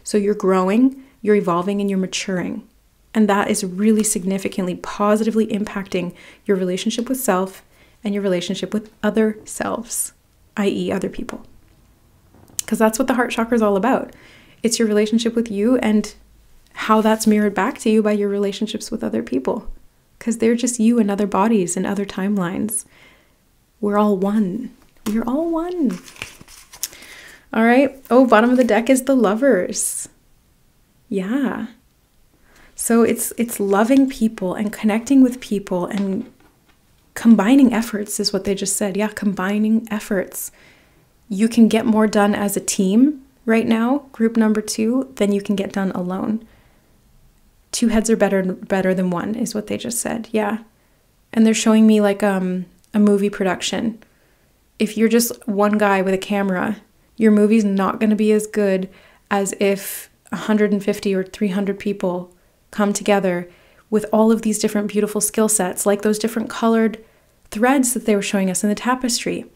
So you're growing, you're evolving, and you're maturing. And that is really significantly positively impacting your relationship with self and your relationship with other selves, i.e. other people. Because that's what the heart chakra is all about. It's your relationship with you and how that's mirrored back to you by your relationships with other people. Because they're just you in other bodies and other timelines. We're all one. We're all one. All right. Oh, bottom of the deck is the Lovers. Yeah. So it's loving people and connecting with people and combining efforts is what they just said. Yeah, combining efforts. You can get more done as a team right now, group number 2, than you can get done alone. 2 heads are better than 1 is what they just said. Yeah. And they're showing me like a movie production. If you're just one guy with a camera, your movie's not going to be as good as if 150 or 300 people come together with all of these different beautiful skill sets, like those different colored threads that they were showing us in the tapestry.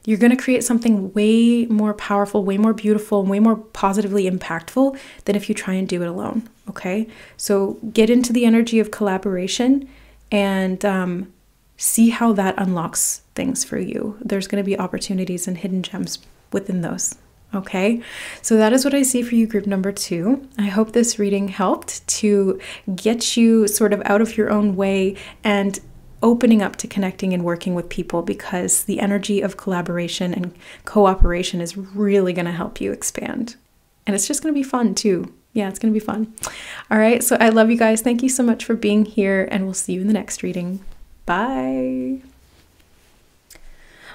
You're going to create something way more powerful, way more beautiful, way more positively impactful than if you try and do it alone, okay? So get into the energy of collaboration and see how that unlocks things for you. There's going to be opportunities and hidden gems within those. Okay, so that is what I see for you, group number 2. I hope this reading helped to get you sort of out of your own way and opening up to connecting and working with people, because the energy of collaboration and cooperation is really going to help you expand. And it's just going to be fun too. Yeah, it's going to be fun. All right, so I love you guys. Thank you so much for being here, and we'll see you in the next reading. Bye.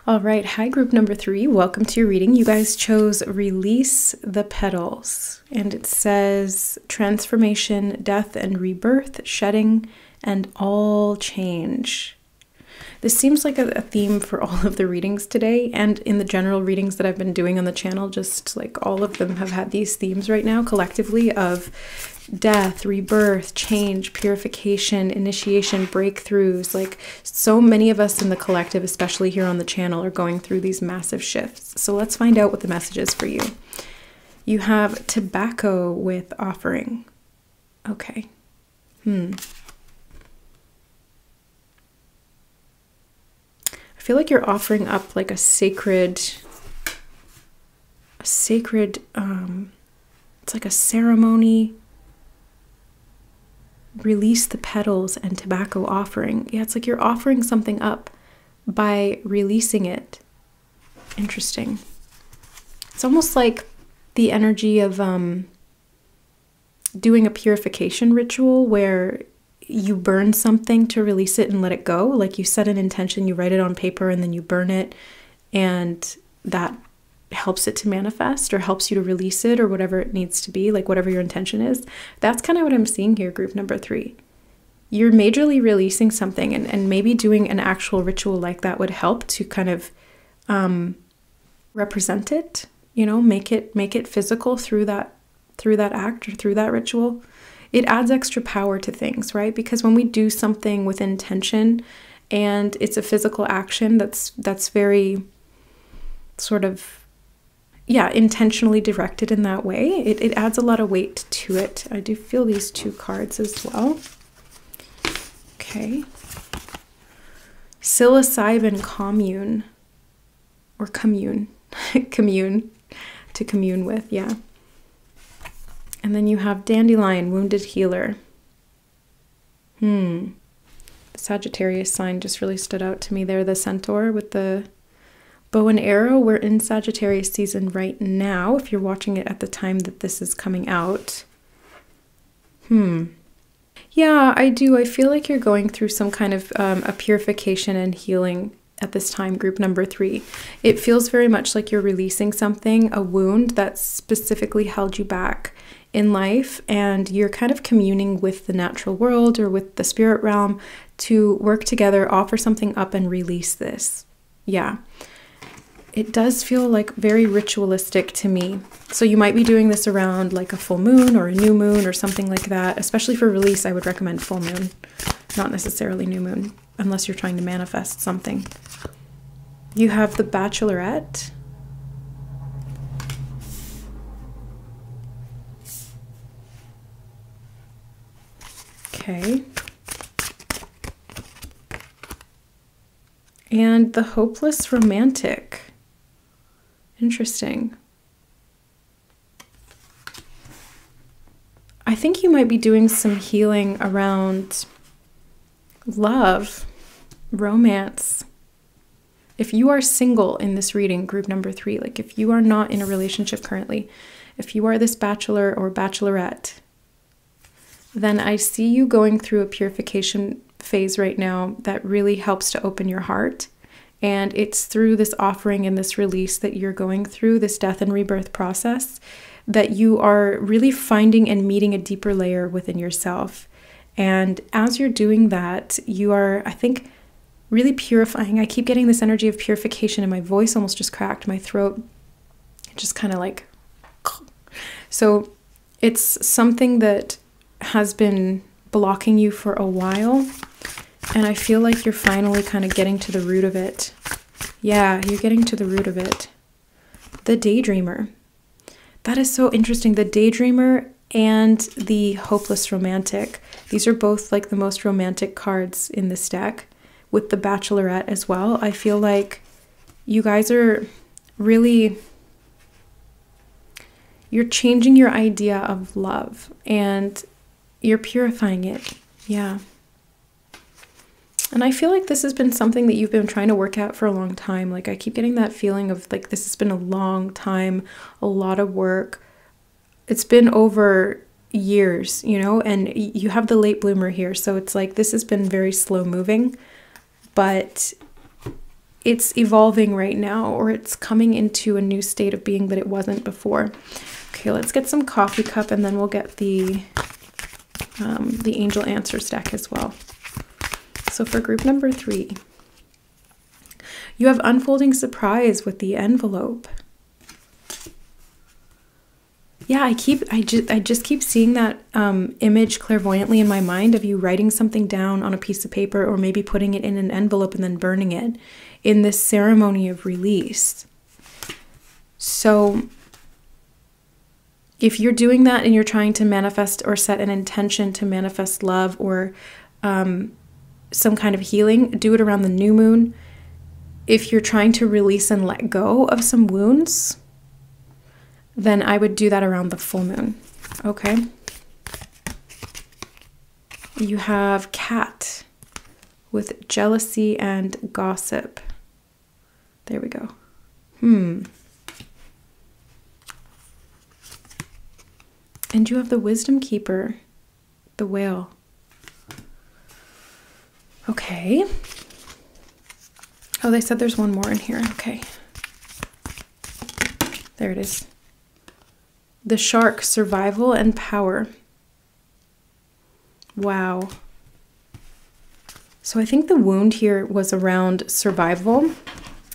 All right, hi group number 3, welcome to your reading. You guys chose Release the Petals, and it says transformation, death and rebirth, shedding, and all change. This seems like a theme for all of the readings today, and in the general readings that I've been doing on the channel, just like all of them have had these themes right now collectively of death, rebirth, change, purification, initiation, breakthroughs. Like so many of us in the collective, especially here on the channel, are going through these massive shifts. So let's find out what the message is for you. You have tobacco with offering. Okay. I feel like you're offering up like a sacred, it's like a ceremony. Release the petals and tobacco offering. Yeah, it's like you're offering something up by releasing it. Interesting. It's almost like the energy of doing a purification ritual where you burn something to release it and let it go. Like you set an intention, you write it on paper, and then you burn it, and that helps it to manifest or helps you to release it or whatever it needs to be, like whatever your intention is. That's kind of what I'm seeing here, group number 3. You're majorly releasing something, and maybe doing an actual ritual like that would help to kind of represent it, you know, make it physical through that act or through that ritual. It adds extra power to things, right? Because when we do something with intention and it's a physical action that's very sort of, yeah, intentionally directed in that way, it adds a lot of weight to it. I do feel these 2 cards as well. Okay. Psilocybin commune, or commune, commune, to commune with, yeah. And then you have dandelion, wounded healer. The Sagittarius sign just really stood out to me there, the centaur with the bow and arrow. We're in Sagittarius season right now, if you're watching it at the time that this is coming out. Yeah, I do. I feel like you're going through some kind of a purification and healing at this time, group number 3. It feels very much like you're releasing something, a wound that specifically held you back in life, and you're kind of communing with the natural world or with the spirit realm to work together, offer something up, and release this. Yeah. it does feel like very ritualistic to me. So you might be doing this around like a full moon or a new moon or something like that. Especially for release, I would recommend full moon, not necessarily new moon, unless you're trying to manifest something. You have the Bachelorette. Okay. And the Hopeless Romantic. Interesting. I think you might be doing some healing around love, romance. If you are single in this reading, group number 3, like if you are not in a relationship currently, if you are this bachelor or bachelorette, then I see you going through a purification phase right now that really helps to open your heart. And it's through this offering and this release that you're going through, this death and rebirth process, that you are really finding and meeting a deeper layer within yourself. And as you're doing that, you are, I think, really purifying. I keep getting this energy of purification, and my voice almost just cracked. My throat just kind of like... So it's something that has been blocking you for a while. And I feel like you're finally kind of getting to the root of it. Yeah, you're getting to the root of it. The Daydreamer. That is so interesting. The Daydreamer and the Hopeless Romantic. These are both like the most romantic cards in this deck, with the Bachelorette as well. I feel like you guys are really... You're changing your idea of love and you're purifying it. Yeah. And I feel like this has been something that you've been trying to work at for a long time. Like I keep getting that feeling of like this has been a long time, a lot of work. It's been over years, you know, and you have the late bloomer here. So it's like this has been very slow moving, but it's evolving right now, or it's coming into a new state of being that it wasn't before. Okay, let's get some coffee cup and then we'll get the angel answers deck as well. So for group number 3, you have unfolding surprise with the envelope. Yeah, I just keep seeing that image clairvoyantly in my mind of you writing something down on a piece of paper, or maybe putting it in an envelope and then burning it in this ceremony of release. So if you're doing that and you're trying to manifest or set an intention to manifest love or some kind of healing, do it around the new moon. If you're trying to release and let go of some wounds, then I would do that around the full moon. Okay. You have Cat with jealousy and gossip. There we go. And you have the Wisdom Keeper, the Whale. Okay. Oh, they said there's one more in here. Okay. There it is. The Shark, survival and power. Wow. So I think the wound here was around survival.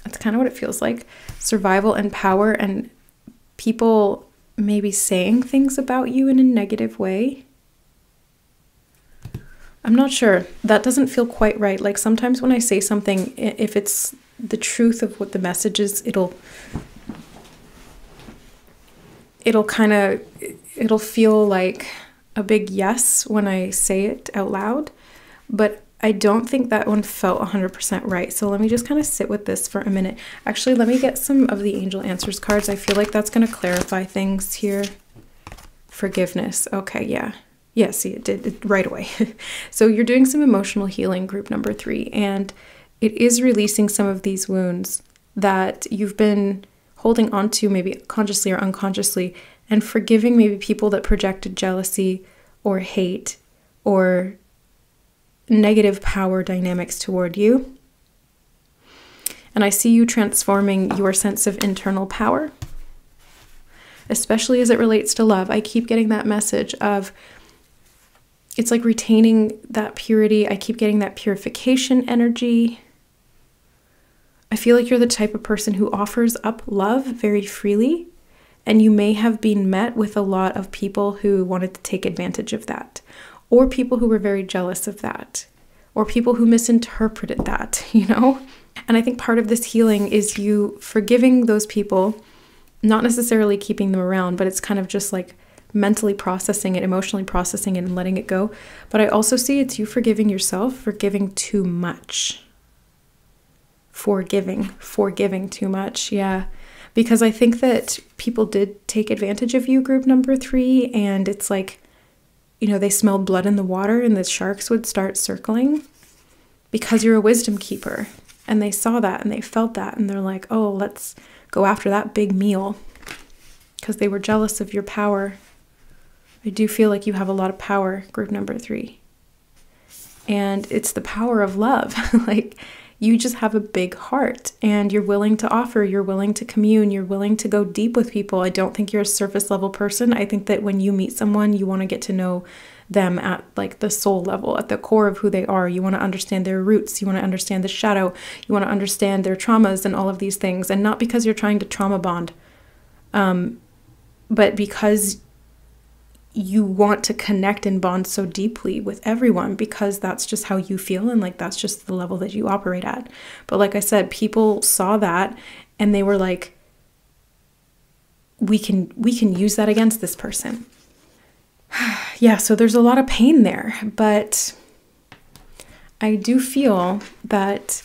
That's kind of what it feels like. Survival and power, and people maybe saying things about you in a negative way. I'm not sure. That doesn't feel quite right. Like sometimes when I say something, if it's the truth of what the message is, it'll feel like a big yes when I say it out loud. But I don't think that one felt 100% right. So let me just kind of sit with this for a minute. Actually, let me get some of the Angel Answers cards. I feel like that's going to clarify things here. Forgiveness. Okay, yeah. Yeah, see, it did it right away. So you're doing some emotional healing, group number 3, and it is releasing some of these wounds that you've been holding on to, maybe consciously or unconsciously, and forgiving maybe people that projected jealousy or hate or negative power dynamics toward you. And I see you transforming your sense of internal power, especially as it relates to love. I keep getting that message of, it's like retaining that purity. I keep getting that purification energy. I feel like you're the type of person who offers up love very freely, and you may have been met with a lot of people who wanted to take advantage of that, or people who were very jealous of that, or people who misinterpreted that, you know? And I think part of this healing is you forgiving those people, not necessarily keeping them around, but it's kind of just like mentally processing it, emotionally processing it and letting it go. But I also see it's you forgiving yourself for giving too much. Forgiving too much, yeah. Because I think that people did take advantage of you, group number 3, and it's like, you know, they smelled blood in the water and the sharks would start circling because you're a wisdom keeper. And they saw that and they felt that and they're like, oh, let's go after that big meal, because they were jealous of your power. I do feel like you have a lot of power, group number 3. And it's the power of love. Like, you just have a big heart and you're willing to offer, you're willing to commune, you're willing to go deep with people. I don't think you're a surface level person. I think that when you meet someone, you want to get to know them at like the soul level, at the core of who they are. You want to understand their roots. You want to understand the shadow. You want to understand their traumas and all of these things. And not because you're trying to trauma bond, but because you want to connect and bond so deeply with everyone, because that's just how you feel and like that's just the level that you operate at. But like I said, people saw that and they were like, we can use that against this person. Yeah, so there's a lot of pain there, but I do feel that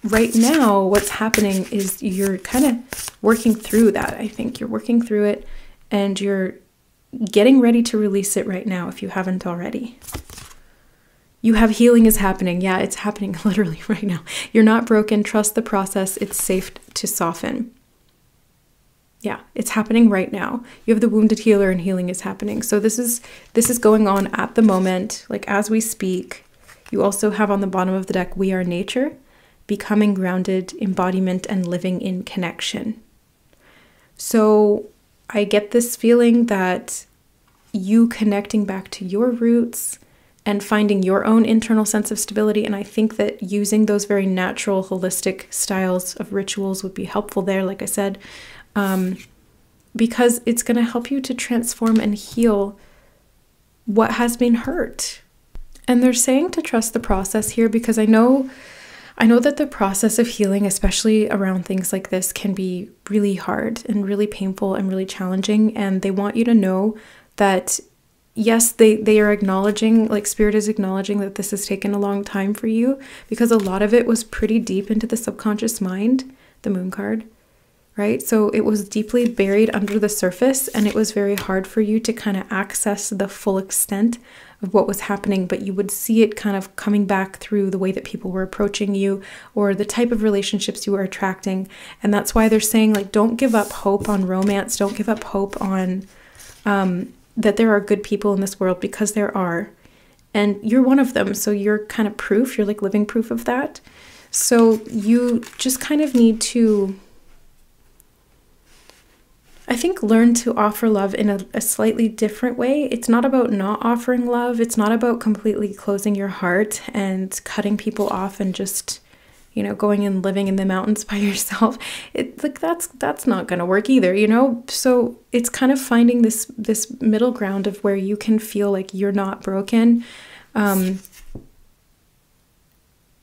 right now what's happening is you're kind of working through that. I think you're working through it and you're getting ready to release it right now if you haven't already. You have healing is happening. Yeah, it's happening literally right now. You're not broken. Trust the process. It's safe to soften. Yeah, it's happening right now. You have the wounded healer and healing is happening. So this is going on at the moment, like as we speak. You also have on the bottom of the deck, we are nature, becoming grounded, embodiment, and living in connection. So I get this feeling that you connecting back to your roots and finding your own internal sense of stability. And I think that using those very natural, holistic styles of rituals would be helpful there, like I said, because it's going to help you to transform and heal what has been hurt. And they're saying to trust the process here because I know that the process of healing, especially around things like this, can be really hard and really painful and really challenging. And they want you to know that, yes, they are acknowledging, like Spirit is acknowledging that this has taken a long time for you because a lot of it was pretty deep into the subconscious mind, the Moon card, right? So it was deeply buried under the surface and it was very hard for you to kind of access the full extent of what was happening, but you would see it kind of coming back through the way that people were approaching you or the type of relationships you were attracting. And that's why they're saying, like, don't give up hope on romance. Don't give up hope on that there are good people in this world, because there are. And you're one of them. So you're kind of proof. You're like living proof of that. So you just kind of need to, I think, learn to offer love in a slightly different way. It's not about not offering love. It's not about completely closing your heart and cutting people off and just, you know, going and living in the mountains by yourself. It's like that's not going to work either, you know? So it's kind of finding this middle ground of where you can feel like you're not broken,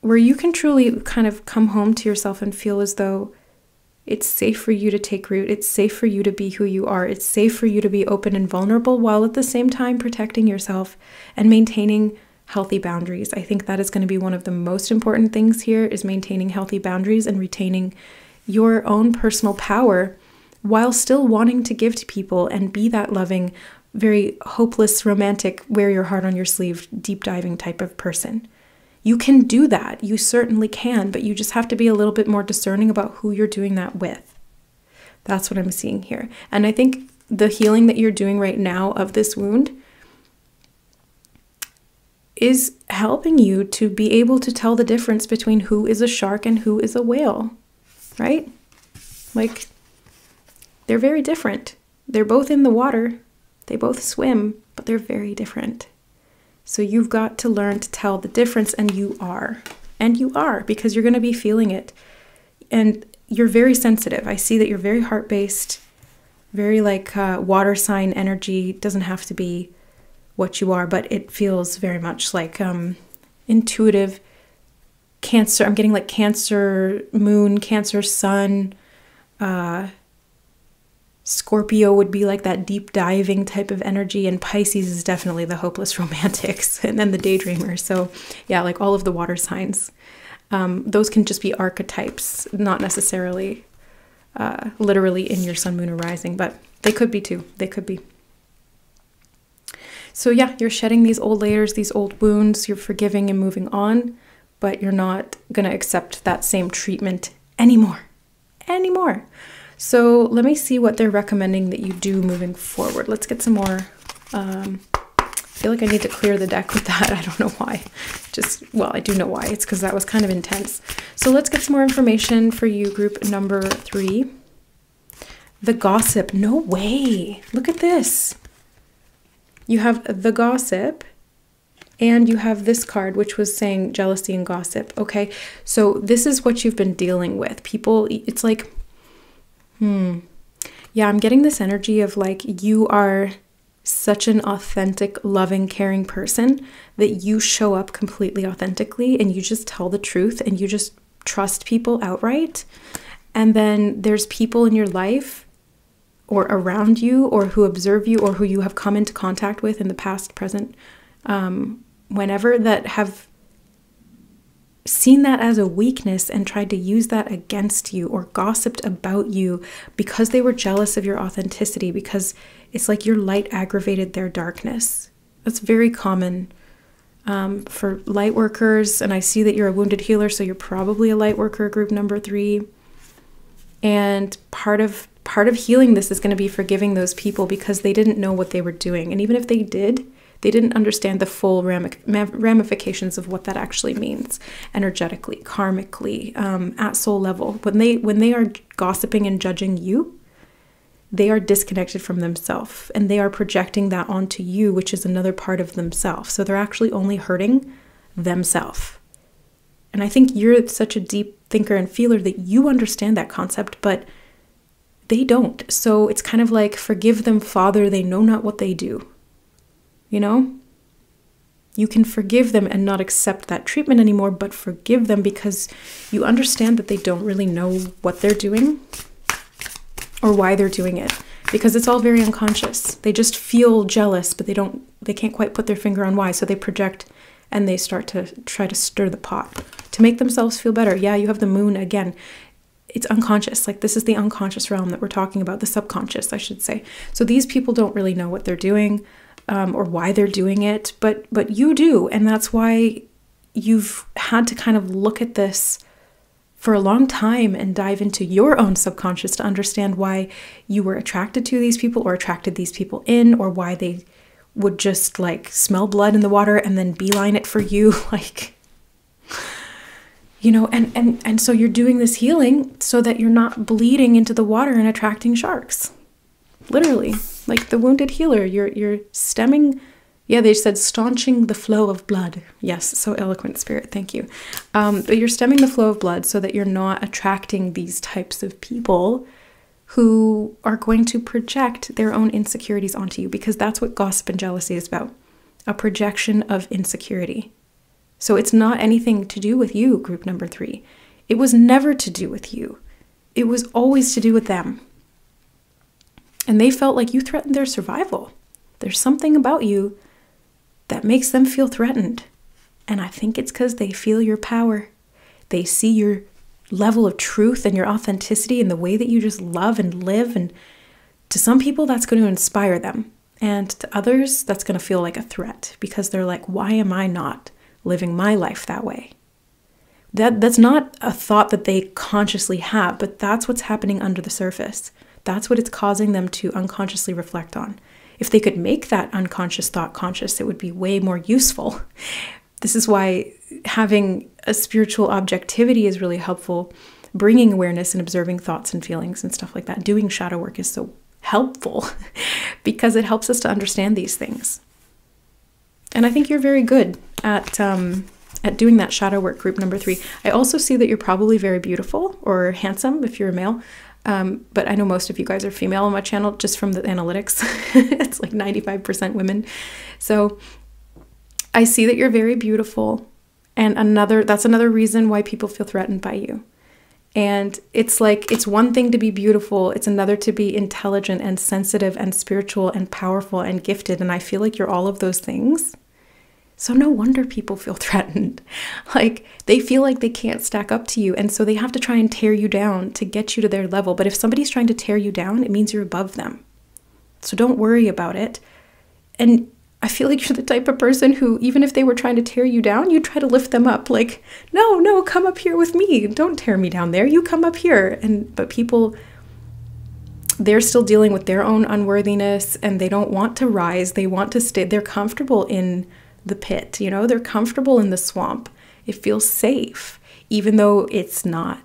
where you can truly kind of come home to yourself and feel as though it's safe for you to take root. It's safe for you to be who you are. It's safe for you to be open and vulnerable while at the same time protecting yourself and maintaining healthy boundaries. I think that is going to be one of the most important things here, is maintaining healthy boundaries and retaining your own personal power while still wanting to give to people and be that loving, very hopeless, romantic, wear your heart on your sleeve, deep diving type of person. You can do that. You certainly can, but you just have to be a little bit more discerning about who you're doing that with. That's what I'm seeing here. And I think the healing that you're doing right now of this wound is helping you to be able to tell the difference between who is a shark and who is a whale, right? Like, they're very different. They're both in the water. They both swim, but they're very different. So you've got to learn to tell the difference, and you are. And you are, because you're going to be feeling it. And you're very sensitive. I see that you're very heart-based, very like water sign energy. Doesn't have to be what you are, but it feels very much like intuitive. Cancer, I'm getting like Cancer moon, Cancer sun. Scorpio would be like that deep diving type of energy, and Pisces is definitely the hopeless romantics and then the daydreamers. So yeah, like all of the water signs. Those can just be archetypes, not necessarily literally in your sun, moon, or rising, but they could be too. They could be. So yeah, you're shedding these old layers, these old wounds, you're forgiving and moving on, but you're not going to accept that same treatment anymore. So let me see what they're recommending that you do moving forward. Let's get some more. I feel like I need to clear the deck with that. I don't know why. Well, I do know why. It's because that was kind of intense. So let's get some more information for you, group number 3. The gossip. No way. Look at this. You have the gossip, and you have this card, which was saying jealousy and gossip. Okay, so this is what you've been dealing with. People, it's like, yeah, I'm getting this energy of like you are such an authentic, loving, caring person that you show up completely authentically and you just tell the truth and you just trust people outright. And then there's people in your life or around you or who observe you or who you have come into contact with in the past, present, whenever, that have seen that as a weakness and tried to use that against you or gossiped about you because they were jealous of your authenticity, because it's like your light aggravated their darkness. That's very common for light workers, and I see that you're a wounded healer, so you're probably a light worker, group number 3. And part of healing this is going to be forgiving those people because they didn't know what they were doing, and even if they did, they didn't understand the full ramifications of what that actually means energetically, karmically, at soul level. When they are gossiping and judging you, they are disconnected from themselves and they are projecting that onto you, which is another part of themselves. So they're actually only hurting themselves. And I think you're such a deep thinker and feeler that you understand that concept, but they don't. So it's kind of like, forgive them, Father, they know not what they do. You know, you can forgive them and not accept that treatment anymore, but forgive them because you understand that they don't really know what they're doing or why they're doing it, because it's all very unconscious. They just feel jealous, but they can't quite put their finger on why. So they project and they start to try to stir the pot to make themselves feel better. Yeah, you have the moon again. It's unconscious. Like, this is the unconscious realm that we're talking about, the subconscious, I should say. So these people don't really know what they're doing. Or why they're doing it, but you do, and that's why you've had to kind of look at this for a long time and dive into your own subconscious to understand why you were attracted to these people or attracted these people in, or why they would just like smell blood in the water and then beeline it for you, like, you know, and so you're doing this healing so that you're not bleeding into the water and attracting sharks. Literally, like the wounded healer, you're stemming. Yeah, they said staunching the flow of blood. Yes, so eloquent, Spirit. Thank you. But you're stemming the flow of blood so that you're not attracting these types of people who are going to project their own insecurities onto you, because that's what gossip and jealousy is about, a projection of insecurity. So it's not anything to do with you, group number 3. It was never to do with you. It was always to do with them. And they felt like you threatened their survival. There's something about you that makes them feel threatened. And I think it's because they feel your power. They see your level of truth and your authenticity and the way that you just love and live. And to some people, that's going to inspire them. And to others, that's going to feel like a threat, because they're like, why am I not living my life that way? That's not a thought that they consciously have, but that's what's happening under the surface. That's what it's causing them to unconsciously reflect on. If they could make that unconscious thought conscious, it would be way more useful. This is why having a spiritual objectivity is really helpful. Bringing awareness and observing thoughts and feelings and stuff like that. Doing shadow work is so helpful because it helps us to understand these things. And I think you're very good at at doing that shadow work, group number 3. I also see that you're probably very beautiful or handsome if you're a male. But I know most of you guys are female on my channel just from the analytics. It's like 95% women. So I see that you're very beautiful. And that's another reason why people feel threatened by you. And it's like, it's one thing to be beautiful. It's another to be intelligent and sensitive and spiritual and powerful and gifted. And I feel like you're all of those things. So no wonder people feel threatened. Like they feel like they can't stack up to you. And so they have to try and tear you down to get you to their level. But if somebody's trying to tear you down, it means you're above them. So don't worry about it. And I feel like you're the type of person who, even if they were trying to tear you down, you try to lift them up. Like, no, come up here with me. Don't tear me down there. You come up here. But people, they're still dealing with their own unworthiness and they don't want to rise. They want to stay. They're comfortable in the pit, you know, they're comfortable in the swamp. It feels safe, even though it's not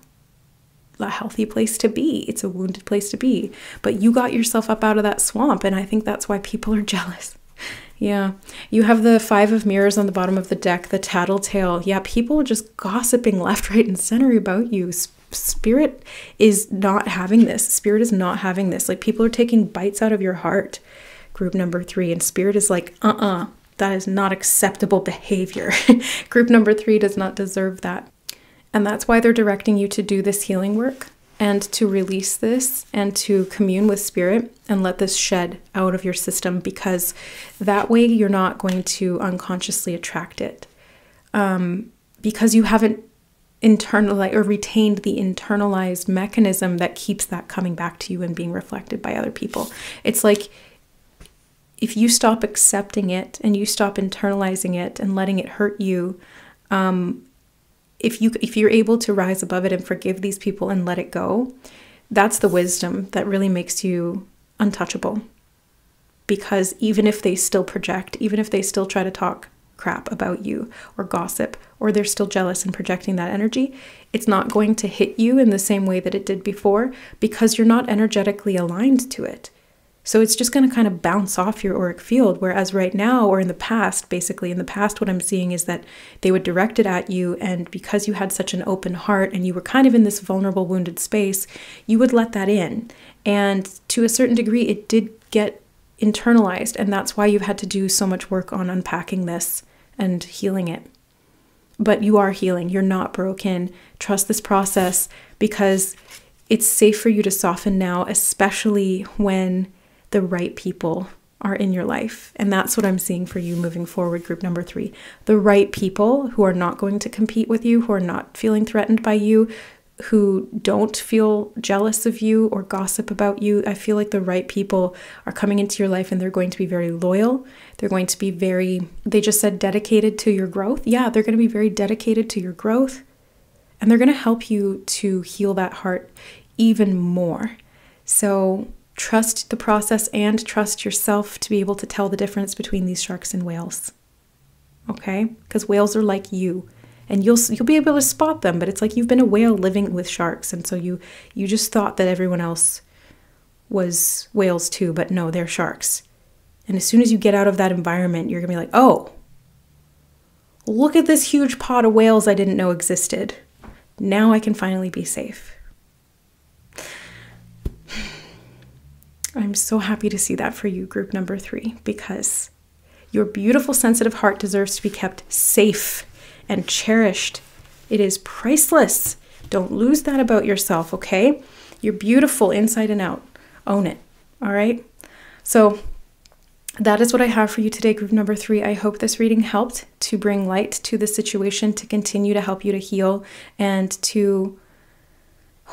a healthy place to be. It's a wounded place to be. But you got yourself up out of that swamp. And I think that's why people are jealous. Yeah. You have the 5 of mirrors on the bottom of the deck, the tattletale. Yeah. People are just gossiping left, right, and center about you. Spirit is not having this. Spirit is not having this. Like people are taking bites out of your heart, group number 3. And Spirit is like, that is not acceptable behavior. Group number 3 does not deserve that. And that's why they're directing you to do this healing work and to release this and to commune with Spirit and let this shed out of your system, because that way you're not going to unconsciously attract it. Because you haven't internalized or retained the internalized mechanism that keeps that coming back to you and being reflected by other people. It's like, if you stop accepting it and you stop internalizing it and letting it hurt you, if you're able to rise above it and forgive these people and let it go, that's the wisdom that really makes you untouchable. Because even if they still project, even if they still try to talk crap about you or gossip, or they're still jealous and projecting that energy, it's not going to hit you in the same way that it did before, because you're not energetically aligned to it. So it's just going to kind of bounce off your auric field. Whereas right now, or in the past, basically in the past, what I'm seeing is that they would direct it at you. And because you had such an open heart and you were kind of in this vulnerable, wounded space, you would let that in. And to a certain degree, it did get internalized. And that's why you've had to do so much work on unpacking this and healing it. But you are healing. You're not broken. Trust this process, because it's safe for you to soften now, especially when the right people are in your life. And that's what I'm seeing for you moving forward, group number 3. The right people who are not going to compete with you, who are not feeling threatened by you, who don't feel jealous of you or gossip about you. I feel like the right people are coming into your life and they're going to be very loyal. They're going to be they just said dedicated to your growth. Yeah, they're going to be very dedicated to your growth. And they're going to help you to heal that heart even more. So trust the process and trust yourself to be able to tell the difference between these sharks and whales. Okay? Because whales are like you. And you'll be able to spot them, but it's like you've been a whale living with sharks. And so you just thought that everyone else was whales too, but no, they're sharks. And as soon as you get out of that environment, you're going to be like, oh, look at this huge pod of whales I didn't know existed. Now I can finally be safe. I'm so happy to see that for you, group number 3, because your beautiful, sensitive heart deserves to be kept safe and cherished. It is priceless. Don't lose that about yourself, okay? You're beautiful inside and out. Own it, all right? So that is what I have for you today, group number 3. I hope this reading helped to bring light to the situation, to continue to help you to heal and to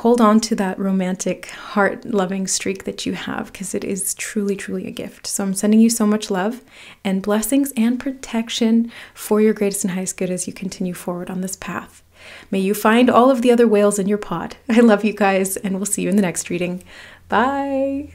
hold on to that romantic, heart-loving streak that you have, because it is truly, truly a gift. So I'm sending you so much love and blessings and protection for your greatest and highest good as you continue forward on this path. May you find all of the other whales in your pod. I love you guys, and we'll see you in the next reading. Bye!